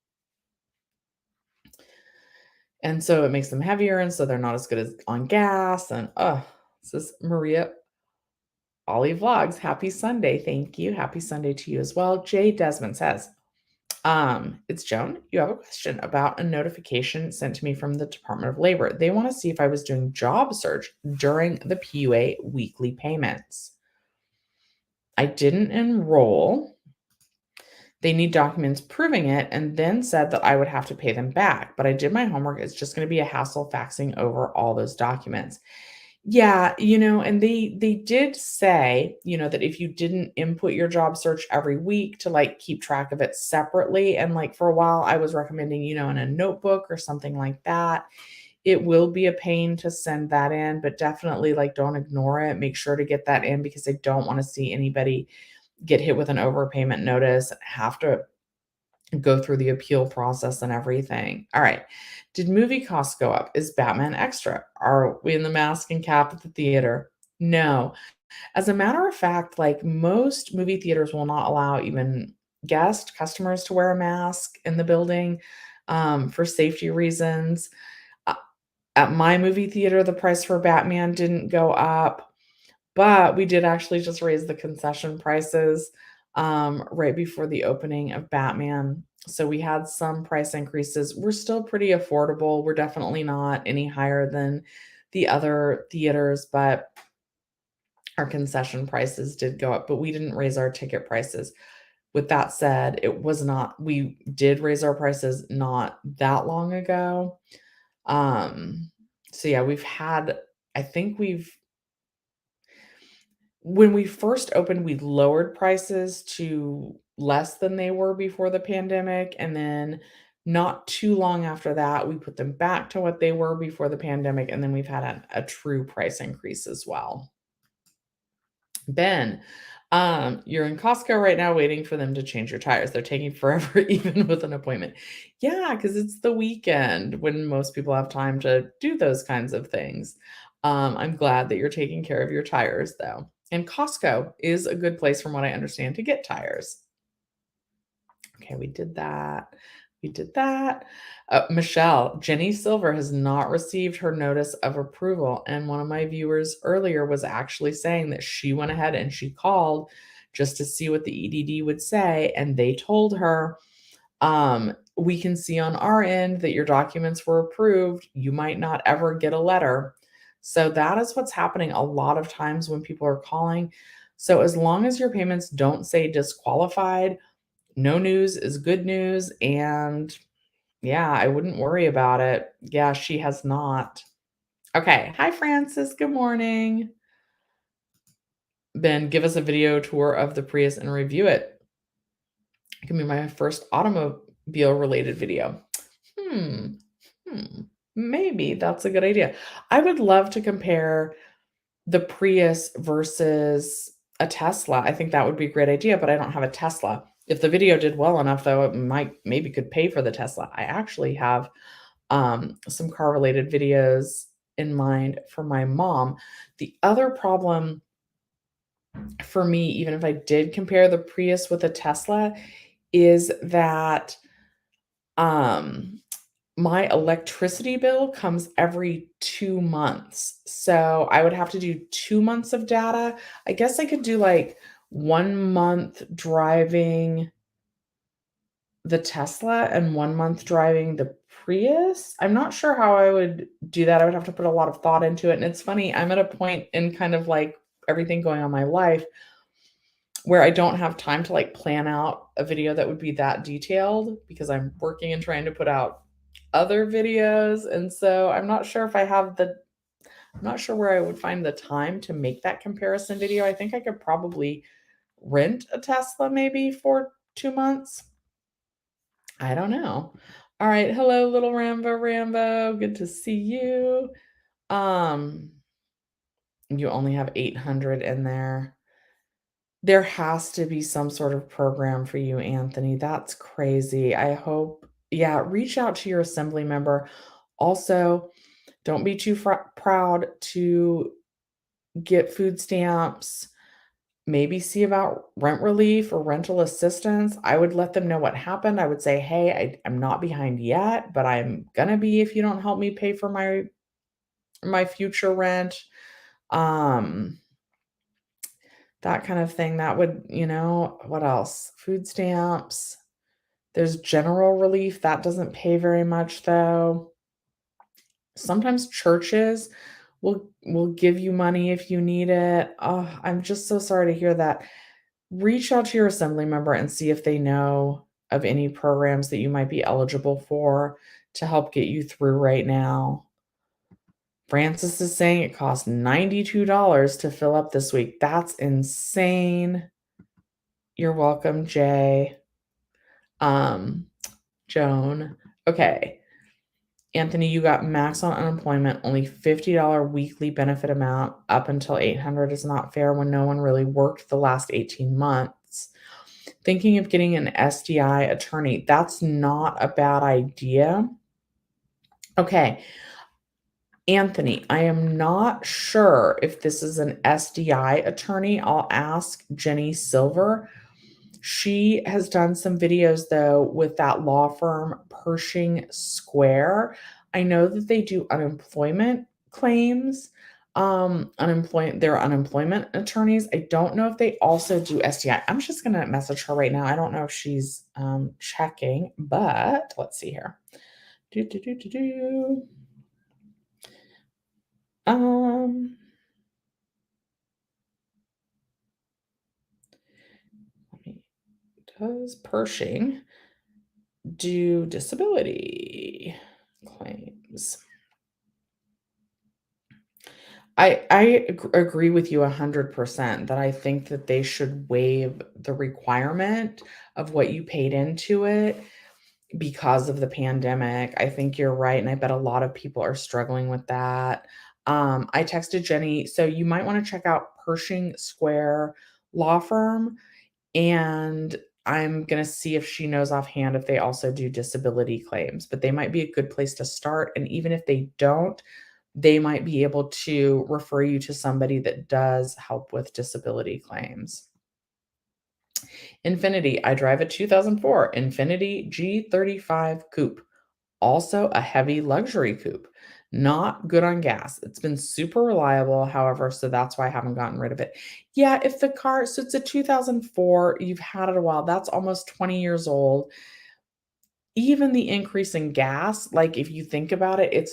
and so it makes them heavier, and so they're not as good as on gas, and, this is Maria Ollie Vlogs. Happy Sunday. Thank you. Happy Sunday to you as well. Jay Desmond says, it's Joan. You have a question about a notification sent to me from the Department of Labor. They want to see if I was doing job search during the PUA weekly payments. I didn't enroll. They need documents proving it and then said that I would have to pay them back. But I did my homework. It's just going to be a hassle faxing over all those documents. Yeah, and they did say, that if you didn't input your job search every week to like keep track of it separately, and like for a while I was recommending, in a notebook or something like that. It will be a pain to send that in, but definitely like don't ignore it. Make sure to get that in because I don't want to see anybody get hit with an overpayment notice, have to go through the appeal process and everything. All right. Did movie costs go up? Is Batman extra? Are we in the mask and cap at the theater? No. As a matter of fact, like most movie theaters will not allow even guest customers to wear a mask in the building for safety reasons. Uh, At my movie theater, the price for Batman didn't go up. But we did actually just raise the concession prices, right before the opening of Batman. So we had some price increases. We're still pretty affordable. We're definitely not any higher than the other theaters, but our concession prices did go up, but we didn't raise our ticket prices. With that said, we did raise our prices not that long ago. Um, so yeah, I think when we first opened, we lowered prices to less than they were before the pandemic, and then not too long after that, we put them back to what they were before the pandemic, and then we've had a true price increase as well. Ben, you're in Costco right now waiting for them to change your tires. They're taking forever even with an appointment. Yeah, because it's the weekend when most people have time to do those kinds of things. I'm glad that you're taking care of your tires, though. And Costco is a good place, from what I understand, to get tires. Okay, we did that. We did that. Michelle, Jenny Silver has not received her notice of approval. And one of my viewers earlier was actually saying that she went ahead and she called just to see what the EDD would say. And they told her, we can see on our end that your documents were approved. You might not ever get a letter. So that is what's happening a lot of times when people are calling. So as long as your payments don't say disqualified, no news is good news, and yeah, I wouldn't worry about it. Yeah, she has not. Okay. Hi, Francis. Good morning. Ben, give us a video tour of the Prius and review it. It can be my first automobile related video. Hmm. Maybe that's a good idea. I would love to compare the Prius versus a Tesla. I think that would be a great idea, but I don't have a Tesla. If the video did well enough, though, it maybe could pay for the Tesla. I actually have some car related videos in mind for my mom. The other problem for me, even if I did compare the Prius with a Tesla, is that um, my electricity bill comes every 2 months. So I would have to do 2 months of data. I guess I could do like 1 month driving the Tesla and 1 month driving the Prius. I'm not sure how I would do that. I would have to put a lot of thought into it. And it's funny, I'm at a point in kind of like everything going on in my life where I don't have time to like plan out a video that would be that detailed because I'm working and trying to put out other videos. And so I'm not sure where I would find the time to make that comparison video. I think I could probably rent a Tesla maybe for 2 months. I don't know. All right. Hello, little Rambo. Good to see you. Um, you only have 800 in there. There has to be some sort of program for you, Anthony. That's crazy. I hope, yeah, reach out to your assembly member. Also, don't be too proud to get food stamps. maybe see about rent relief or rental assistance. I would let them know what happened. I would say, "Hey, I'm not behind yet, but I'm gonna be if you don't help me pay for my future rent." Um, that kind of thing. That would, what else? Food stamps. There's general relief. That doesn't pay very much though. Sometimes churches will give you money if you need it. Oh, I'm just so sorry to hear that. Reach out to your assembly member and see if they know of any programs that you might be eligible for to help get you through right now. Francis is saying it costs $92 to fill up this week. That's insane. You're welcome, Jay. Um, Joan. Okay. Anthony, you got max on unemployment, only $50 weekly benefit amount up until 800 is not fair when no one really worked the last 18 months. Thinking of getting an SDI attorney. That's not a bad idea. Okay. Anthony, I am not sure if this is an SDI attorney. I'll ask Jenny Silver. She has done some videos though with that law firm Pershing Square. I know that they do unemployment claims. They're unemployment attorneys. I don't know if they also do SDI. I'm just gonna message her right now. I don't know if she's checking, but let's see here. Do, do, do, do, do. Um, does Pershing do disability claims? I agree with you 100% that I think that they should waive the requirement of what you paid into it because of the pandemic. I think you're right, and I bet a lot of people are struggling with that. I texted Jenny, so you might want to check out Pershing Square Law Firm, and I'm gonna see if she knows offhand if they also do disability claims, but they might be a good place to start, and even if they don't, they might be able to refer you to somebody that does help with disability claims. Infinity, I drive a 2004 Infinity G35 coupe, also a heavy luxury coupe. Not good on gas. It's been super reliable, however, so that's why I haven't gotten rid of it. Yeah, if the car, so it's a 2004, you've had it a while, that's almost 20 years old. Even the increase in gas, like if you think about it, it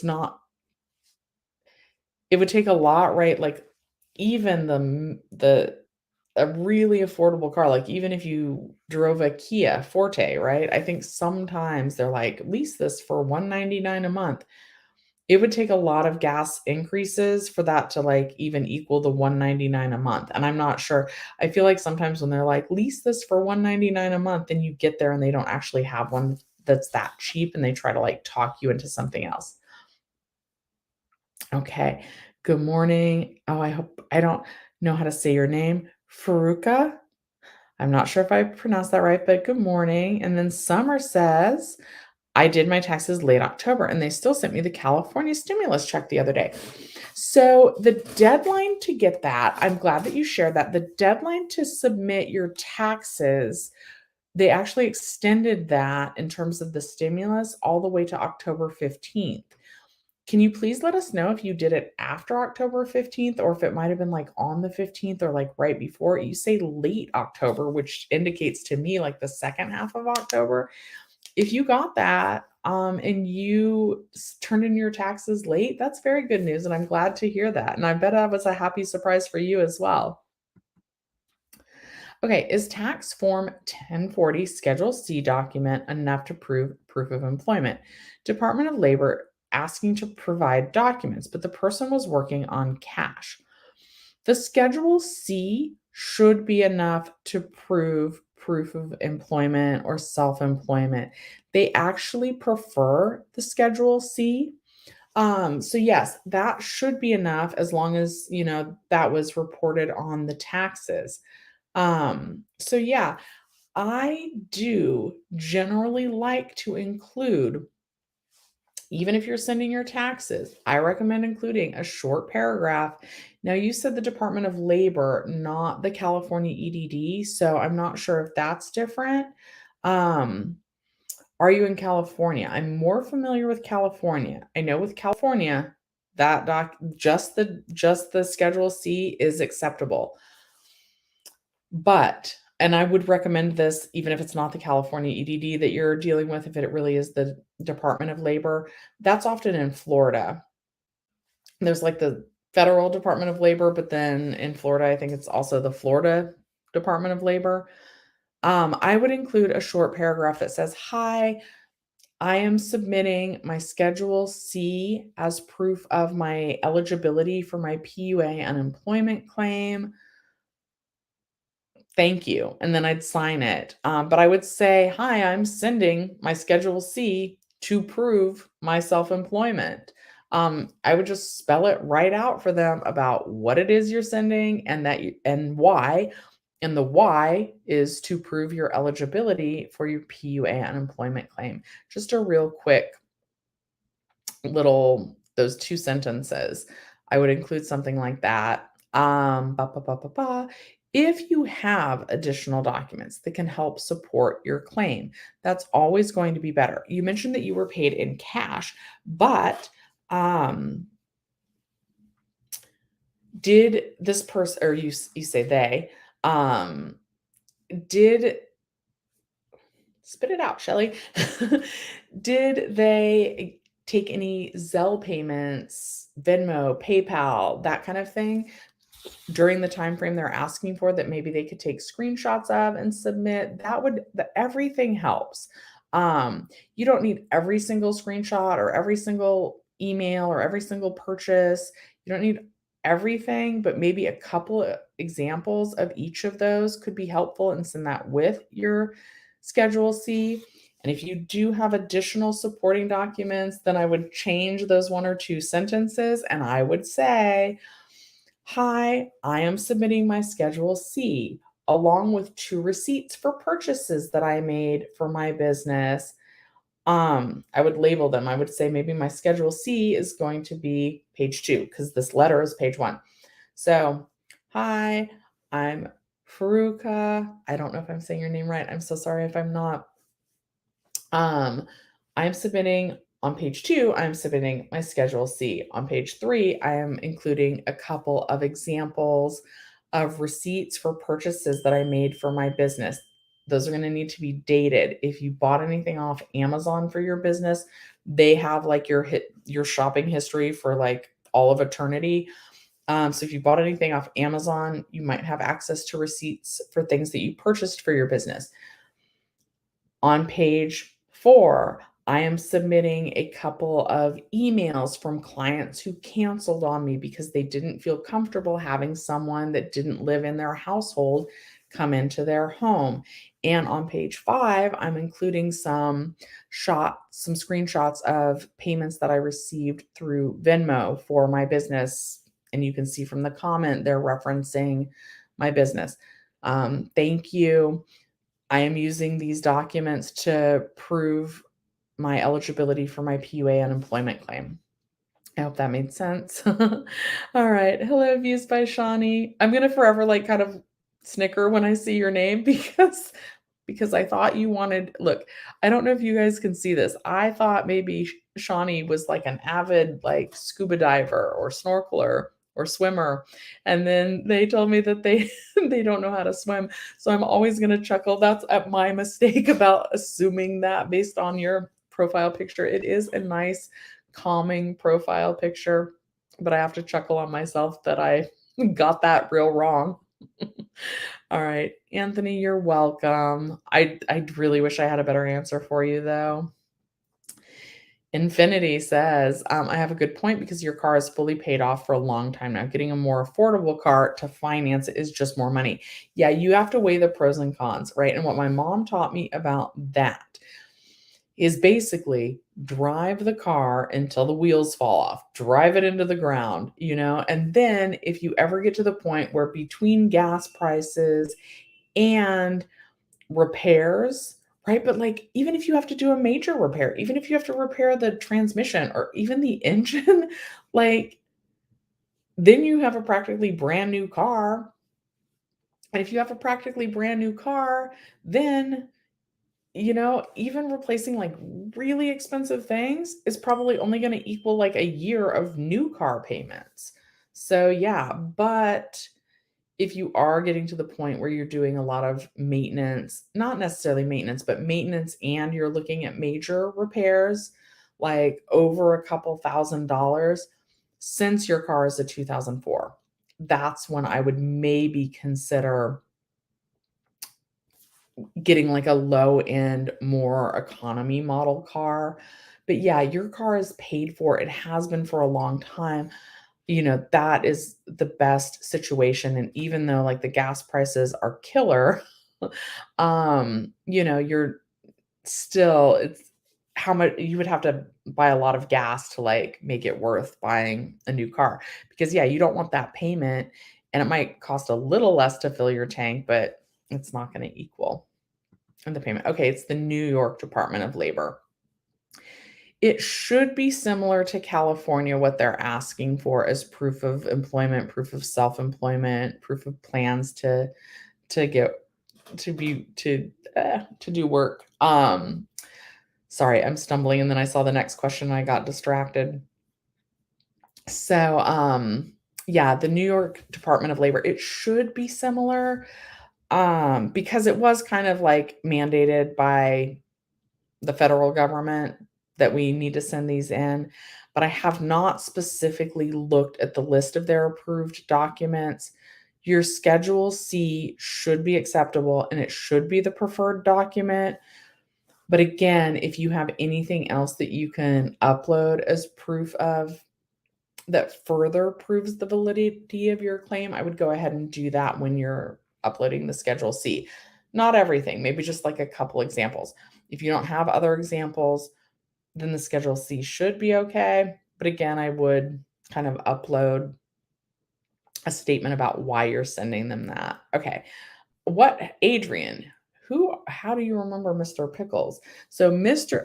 would take a lot, right? Like even the a really affordable car, like even if you drove a Kia Forte, right? I think sometimes they're like, lease this for 199 a month. It would take a lot of gas increases for that to like even equal the 199 a month. And I'm not sure. I feel like sometimes when they're like, lease this for 199 a month, and you get there and they don't actually have one that's that cheap and they try to like talk you into something else. Okay. Good morning. Oh, I hope I don't know how to say your name. Faruka. I'm not sure if I pronounced that right, but good morning. And then Summer says, I did my taxes late October and they still sent me the California stimulus check the other day. So the deadline to get that, I'm glad that you shared that. The deadline to submit your taxes, they actually extended that in terms of the stimulus all the way to October 15th. Can you please let us know if you did it after October 15th or if it might have been like on the 15th or like right before? You say late October, which indicates to me like the second half of October. If you got that and you turned in your taxes late, that's very good news. And I'm glad to hear that. And I bet that was a happy surprise for you as well. Okay, is tax form 1040 Schedule C document enough to prove proof of employment? Department of Labor asking to provide documents, but the person was working on cash. The Schedule C should be enough to prove proof of employment or self-employment. They actually prefer the Schedule C. So yes, that should be enough as long as, that was reported on the taxes. So yeah, I do generally like to include Even if you're sending your taxes, I recommend including a short paragraph. Now, you said the Department of Labor, not the California EDD, so I'm not sure if that's different. Um, are you in California? I'm more familiar with California. I know with California, that just the Schedule C is acceptable. But and I would recommend this even if it's not the California EDD that you're dealing with, if it really is the Department of Labor, that's often in Florida. There's like the Federal Department of Labor, but then in Florida, I think it's also the Florida Department of Labor. I would include a short paragraph that says, "Hi, I am submitting my Schedule C as proof of my eligibility for my PUA unemployment claim. Thank you." And then I'd sign it. But I would say, "Hi, I'm sending my Schedule C to prove my self-employment." I would just spell it right out for them about what it is you're sending and that you and why. And the why is to prove your eligibility for your PUA unemployment claim. Just a real quick little those 2 sentences. I would include something like that. Ba, ba, ba, ba, ba. If you have additional documents that can help support your claim, that's always going to be better. You mentioned that you were paid in cash, but um, did this person, or you say they, um, did spit it out, Shelly. Did they take any Zelle payments, Venmo, PayPal, that kind of thing during the time frame they're asking for that maybe they could take screenshots of and submit? Everything helps. You don't need every single screenshot or every single email or every single purchase. You don't need everything, but maybe a couple of examples of each of those could be helpful, and send that with your Schedule C. And if you do have additional supporting documents, then I would change those 1 or 2 sentences and I would say, "Hi, I am submitting my Schedule C along with 2 receipts for purchases that I made for my business." I would label them. I would say maybe my Schedule C is going to be page 2 because this letter is page 1. So, "Hi, I'm Faruka." I don't know if I'm saying your name right. I'm so sorry if I'm not. Um, I'm submitting on page 2, I'm submitting my Schedule C. On page 3, I am including a couple of examples of receipts for purchases that I made for my business. Those are going to need to be dated. If you bought anything off Amazon for your business, they have like your shopping history for like all of eternity. So if you bought anything off Amazon, you might have access to receipts for things that you purchased for your business. On page 4, I am submitting a couple of emails from clients who canceled on me because they didn't feel comfortable having someone that didn't live in their household come into their home. And on page 5, I'm including some screenshots of payments that I received through Venmo for my business. And you can see from the comment, they're referencing my business. Thank you. I am using these documents to prove my eligibility for my PUA unemployment claim. I hope that made sense. All right. Hello, Views by Shawnee. I'm gonna forever like kind of snicker when I see your name because I thought you wanted look, I don't know if you guys can see this. I thought maybe Shawnee was like an avid like scuba diver or snorkeler or swimmer. And then they told me that they they don't know how to swim. So I'm always going to chuckle. That's at my mistake about assuming that based on your profile picture. It is a nice calming profile picture, but I have to chuckle on myself that I got that real wrong. All right, Anthony, you're welcome. I really wish I had a better answer for you though. Infinity says, I have a good point because your car is fully paid off for a long time now. Getting a more affordable car to finance it is just more money. Yeah, you have to weigh the pros and cons, right? And what my mom taught me about that is basically drive the car until the wheels fall off, drive it into the ground, and then if you ever get to the point where between gas prices and repairs right? But like, even if you have to do a major repair, even if you have to repair the transmission or even the engine, like, then you have a practically brand new car. And if you have a practically brand new car, then, even replacing like really expensive things is probably only going to equal like a year of new car payments. So, yeah, but if you are getting to the point where you're doing a lot of maintenance, not necessarily maintenance, but maintenance, and you're looking at major repairs, like over a couple $1,000s, since your car is a 2004, that's when I would maybe consider getting like a low end, more economy model car. But yeah, your car is paid for. It has been for a long time. That is the best situation. And even though like the gas prices are killer, you're still, it's how much you would have to buy a lot of gas to like make it worth buying a new car. Because yeah, you don't want that payment, and it might cost a little less to fill your tank, but it's not going to equal the payment. Okay, it's the New York Department of Labor. It should be similar to California, what they're asking for as proof of employment, proof of self-employment, proof of plans to get to do work. Sorry, I'm stumbling, and then I saw the next question and I got distracted. So, yeah, the New York Department of Labor, it should be similar, because it was kind of like mandated by the federal government that we need to send these in, but I have not specifically looked at the list of their approved documents. Your Schedule C should be acceptable and it should be the preferred document. But again, if you have anything else that you can upload as proof of that further proves the validity of your claim, I would go ahead and do that when you're uploading the Schedule C. Not everything, maybe just like a couple examples. If you don't have other examples, then the Schedule C should be okay. But again, I would kind of upload a statement about why you're sending them that. Okay. Adrian, how do you remember Mr. Pickles? So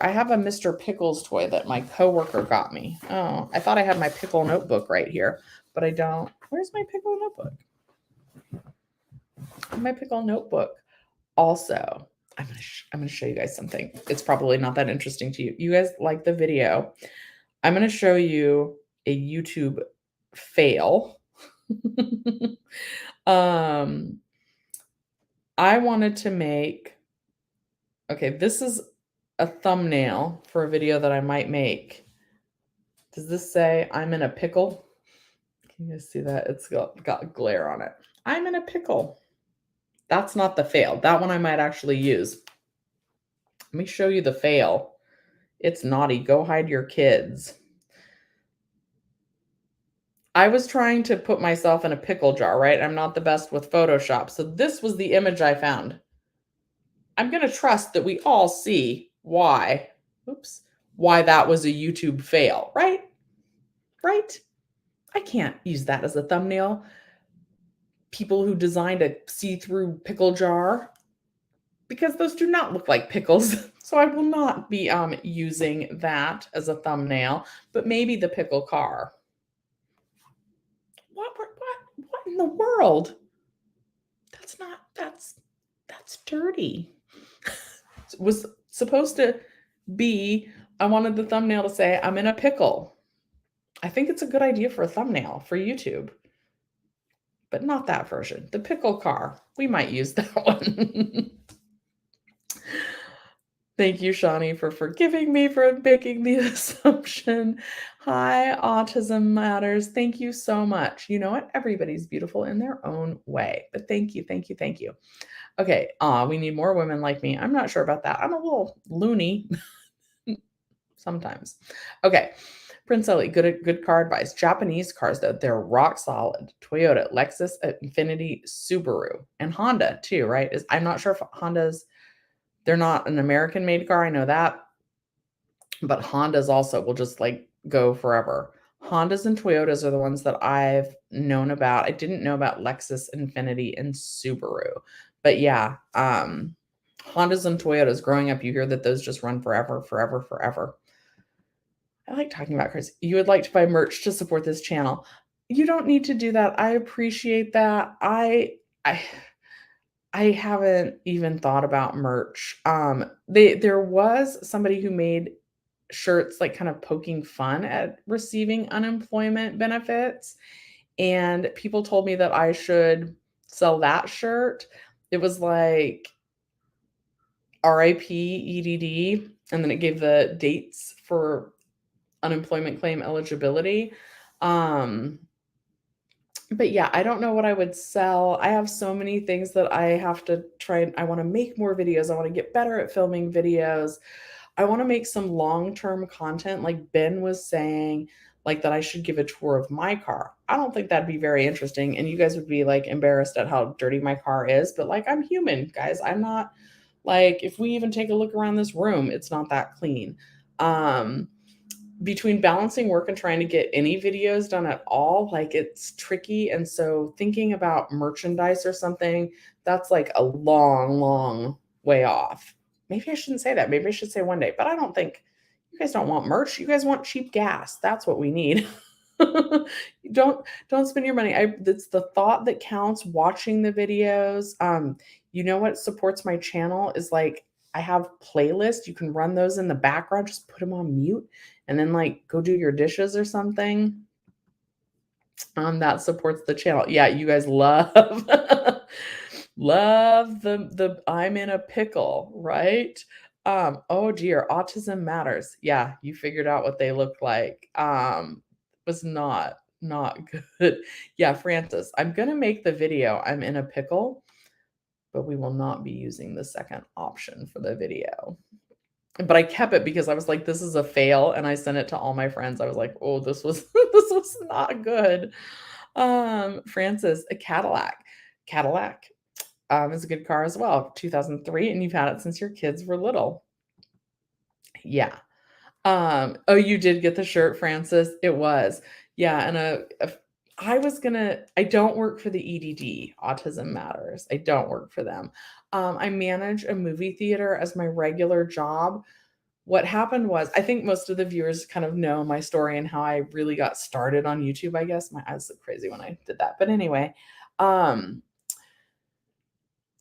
I have a Mr. Pickles toy that my coworker got me. Oh, I thought I had my pickle notebook right here, but I don't. Where's my pickle notebook? My pickle notebook. Also, I'm gonna show you guys something. It's probably not that interesting to you. You guys like the video. I'm gonna show you a YouTube fail. I wanted to make, okay, this is a thumbnail for a video that I might make. Does this say I'm in a pickle? Can you guys see that? It's got glare on it. I'm in a pickle. That's not the fail. That one I might actually use. Let me show you the fail. It's naughty. Go hide your kids. I was trying to put myself in a pickle jar, right? I'm not the best with Photoshop. So this was the image I found. I'm going to trust that we all see why that was a YouTube fail, right? Right? I can't use that as a thumbnail. People who designed a see-through pickle jar, because those do not look like pickles. So I will not be using that as a thumbnail, but maybe the pickle car. What in the world? That's dirty. It was supposed to be, I wanted the thumbnail to say, I'm in a pickle. I think it's a good idea for a thumbnail for YouTube, but not that version. The pickle car, we might use that one. Thank you, Shawnee, for forgiving me for making the assumption. Hi, Autism Matters. Thank you so much. You know what? Everybody's beautiful in their own way. But thank you, thank you, thank you. Okay, we need more women like me. I'm not sure about that. I'm a little loony sometimes. Okay, Prince Ellie, good car advice. Japanese cars, though, they're rock solid. Toyota, Lexus, Infiniti, Subaru, and Honda too, right? I'm not sure if they're not an American-made car, I know that, but Hondas also will just, like, go forever. Hondas and Toyotas are the ones that I've known about. I didn't know about Lexus, Infiniti, and Subaru. But yeah, Hondas and Toyotas, growing up, you hear that those just run forever, forever, forever. I like talking about cars. You would like to buy merch to support this channel. You don't need to do that. I appreciate that. I I haven't even thought about merch. There was somebody who made shirts like kind of poking fun at receiving unemployment benefits, and people told me that I should sell that shirt. It was like RIP EDD, and then it gave the dates for unemployment claim eligibility. Um, but yeah, I don't know what I would sell. I have so many things that I have to try. I want to make more videos. I want to get better at filming videos. I want to make some long-term content like Ben was saying, like that I should give a tour of my car. I don't think that'd be very interesting, and you guys would be like embarrassed at how dirty my car is, but like I'm human, guys. I'm not like if we even take a look around this room, it's not that clean. Um Between balancing work and trying to get any videos done at all, like it's tricky. And so thinking about merchandise or something, that's like a long, long way off. Maybe I shouldn't say that. Maybe I should say one day, but I don't think you guys don't want merch. You guys want cheap gas. That's what we need. Don't spend your money. It's the thought that counts, watching the videos. You know what supports my channel is like I have playlists. You can run those in the background, just put them on mute and then like go do your dishes or something. That supports the channel. Yeah, you guys love love the I'm in a pickle, right? Oh dear, autism matters. Yeah, you figured out what they look like. Was not good. Yeah, Francis, I'm gonna make the video I'm in a pickle, but we will not be using the second option for the video. But I kept it because I was like, "This is a fail," and I sent it to all my friends. I was like, "Oh, this was this was not good." Francis, a Cadillac. Cadillac, is a good car as well, 2003, and you've had it since your kids were little. Yeah. Oh, you did get the shirt, Francis? It was. Yeah, and I don't work for the EDD, Autism Matters. I don't work for them. I manage a movie theater as my regular job. What happened was, I think most of the viewers kind of know my story and how I really got started on YouTube, I guess. My eyes look crazy when I did that. But anyway, um,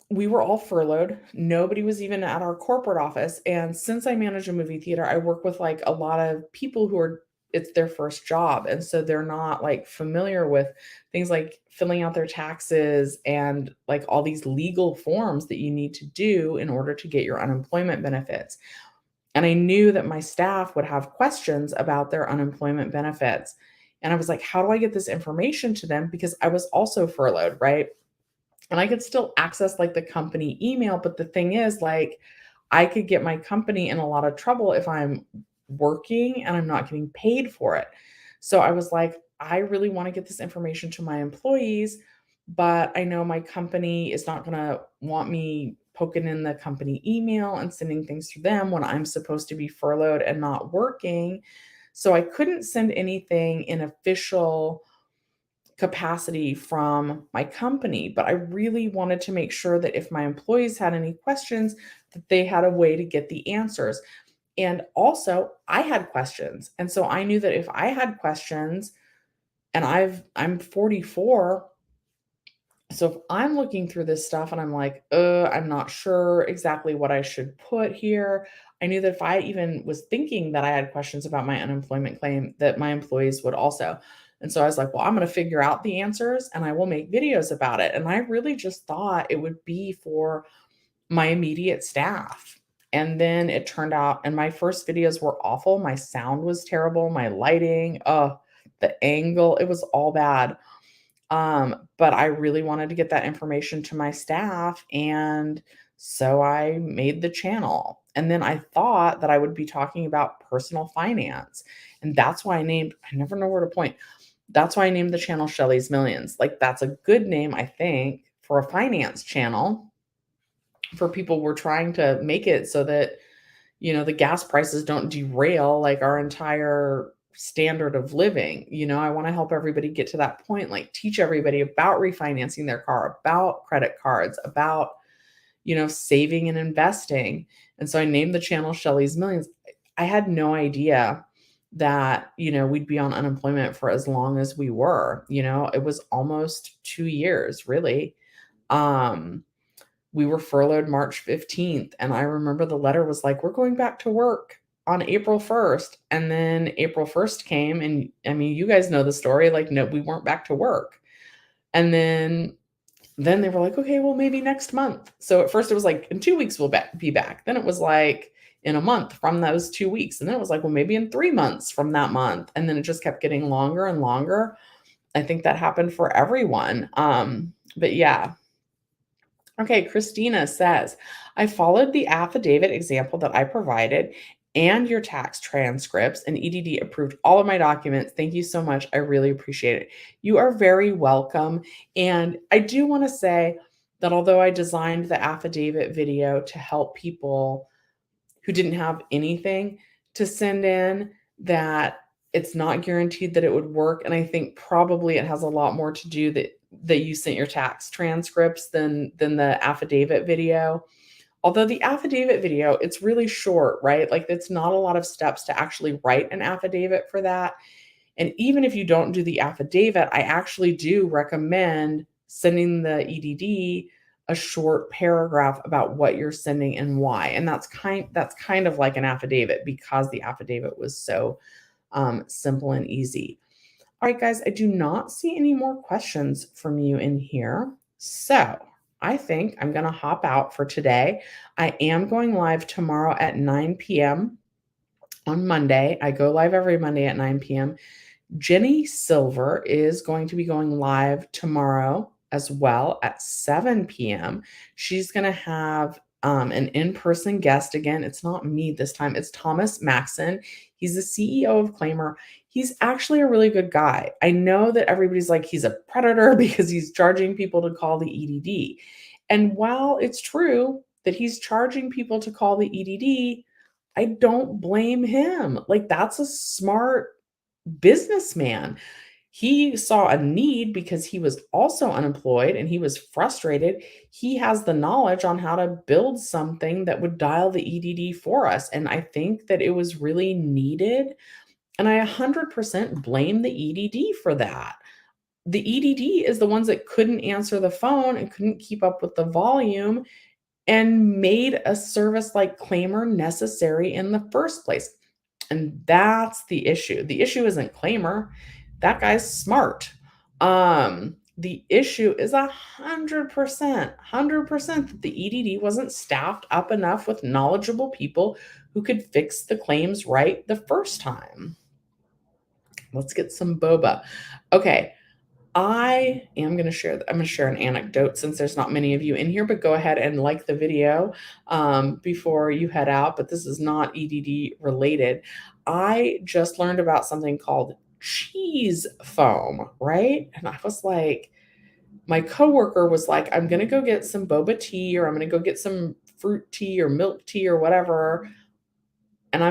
we were all furloughed. Nobody was even at our corporate office. And since I manage a movie theater, I work with like a lot of people who are, it's their first job. And so they're not like familiar with things like filling out their taxes and like all these legal forms that you need to do in order to get your unemployment benefits. And I knew that my staff would have questions about their unemployment benefits. And I was like, how do I get this information to them? Because I was also furloughed, right? And I could still access like the company email. But the thing is, like, I could get my company in a lot of trouble if I'm working and I'm not getting paid for it. So I was like, I really want to get this information to my employees, but I know my company is not going to want me poking in the company email and sending things to them when I'm supposed to be furloughed and not working. So I couldn't send anything in official capacity from my company, but I really wanted to make sure that if my employees had any questions, that they had a way to get the answers. And also, I had questions. And so I knew that if I had questions and I'm 44, so if I'm looking through this stuff and I'm like, I'm not sure exactly what I should put here. I knew that if I even was thinking that I had questions about my unemployment claim, that my employees would also. And so I was like, well, I'm going to figure out the answers and I will make videos about it. And I really just thought it would be for my immediate staff. And then it turned out, and my first videos were awful. My sound was terrible. My lighting, the angle, it was all bad. But I really wanted to get that information to my staff. And so I made the channel. And then I thought that I would be talking about personal finance. And that's why I never know where to point. That's why I named the channel Shelly's Millions. Like, that's a good name, I think, for a finance channel for people. We're trying to make it so that, the gas prices don't derail like our entire standard of living. I want to help everybody get to that point, like teach everybody about refinancing their car, about credit cards, about, saving and investing. And so I named the channel Shelly's Millions. I had no idea that, we'd be on unemployment for as long as we were. It was almost 2 years, really. Um, we were furloughed March 15th. And I remember the letter was like, we're going back to work on April 1st. And then April 1st came. And I mean, you guys know the story. Like, no, we weren't back to work. And then they were like, okay, well, maybe next month. So at first it was like, in 2 weeks, we'll be back. Then it was like, in a month from those 2 weeks. And then it was like, well, maybe in 3 months from that month. And then it just kept getting longer and longer. I think that happened for everyone. But yeah. Okay, Christina says, I followed the affidavit example that I provided and your tax transcripts, and EDD approved all of my documents. Thank you so much. I really appreciate it. You are very welcome. And I do want to say that although I designed the affidavit video to help people who didn't have anything to send in, that it's not guaranteed that it would work. And I think probably it has a lot more to do that you sent your tax transcripts than the affidavit video. Although the affidavit video, it's really short, right? Like, it's not a lot of steps to actually write an affidavit for that. And even if you don't do the affidavit, I actually do recommend sending the EDD a short paragraph about what you're sending and why. And that's kind of like an affidavit, because the affidavit was so simple and easy. All right, guys, I do not see any more questions from you in here. So I think I'm going to hop out for today. I am going live tomorrow at 9 p.m. on Monday. I go live every Monday at 9 p.m. Jenny Silver is going to be going live tomorrow as well at 7 p.m. She's going to have an in-person guest again. It's not me this time. It's Thomas Maxon. He's the CEO of Claimer. He's actually a really good guy. I know that everybody's like, he's a predator because he's charging people to call the EDD. And while it's true that he's charging people to call the EDD, I don't blame him. Like, that's a smart businessman. He saw a need because he was also unemployed and he was frustrated. He has the knowledge on how to build something that would dial the EDD for us. And I think that it was really needed. And I 100% blame the EDD for that. The EDD is the ones that couldn't answer the phone and couldn't keep up with the volume and made a service like Claimer necessary in the first place. And that's the issue. The issue isn't Claimer. That guy's smart. The issue is 100% that the EDD wasn't staffed up enough with knowledgeable people who could fix the claims right the first time. Let's get some boba. Okay. I'm going to share an anecdote since there's not many of you in here, but go ahead and like the video before you head out. But this is not EDD related. I just learned about something called cheese foam, right? And I was like, my coworker was like, I'm going to go get some boba tea, or I'm going to go get some fruit tea or milk tea or whatever. And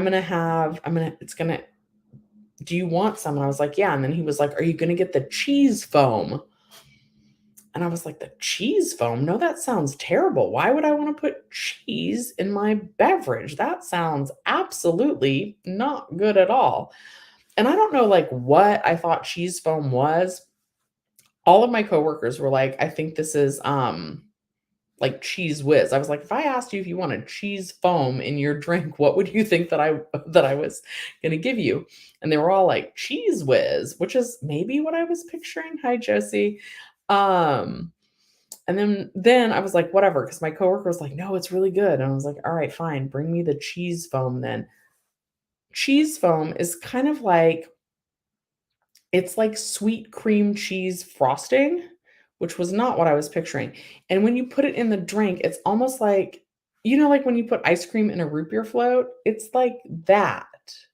do you want some? And I was like, yeah. And then he was like, are you going to get the cheese foam? And I was like, the cheese foam? No, that sounds terrible. Why would I want to put cheese in my beverage? That sounds absolutely not good at all. And I don't know like what I thought cheese foam was. All of my coworkers were like, I think this is like cheese whiz. I was like, if I asked you if you wanted cheese foam in your drink, what would you think that I was going to give you? And they were all like, cheese whiz, which is maybe what I was picturing. Hi, Josie. And then I was like, whatever, because my coworker was like, no, it's really good. And I was like, all right, fine, bring me the cheese foam then. Cheese foam is kind of like, it's like sweet cream cheese frosting, which was not what I was picturing. And when you put it in the drink, it's almost like, like when you put ice cream in a root beer float, it's like that.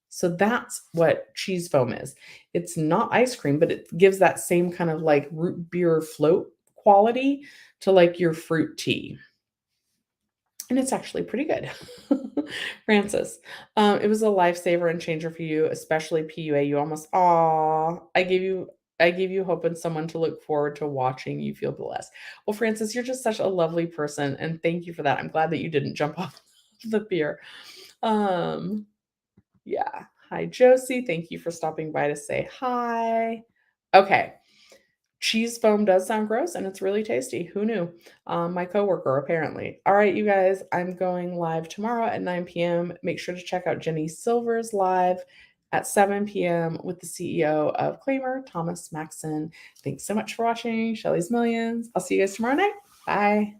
So that's what cheese foam is. It's not ice cream, but it gives that same kind of like root beer float quality to like your fruit tea. And it's actually pretty good. Francis, it was a lifesaver and changer for you, especially PUA. You almost, I gave you I gave you hope and someone to look forward to watching you feel blessed. Well, Francis, you're just such a lovely person, and thank you for that. I'm glad that you didn't jump off the pier. Um, yeah. Hi, Josie. Thank you for stopping by to say hi. Okay. Cheese foam does sound gross and it's really tasty. Who knew? My coworker, apparently. All right, you guys, I'm going live tomorrow at 9 p.m. Make sure to check out Jenny Silver's live at 7 p.m. with the CEO of Claimer, Thomas Maxson. Thanks so much for watching Shelly's Millions. I'll see you guys tomorrow night. Bye.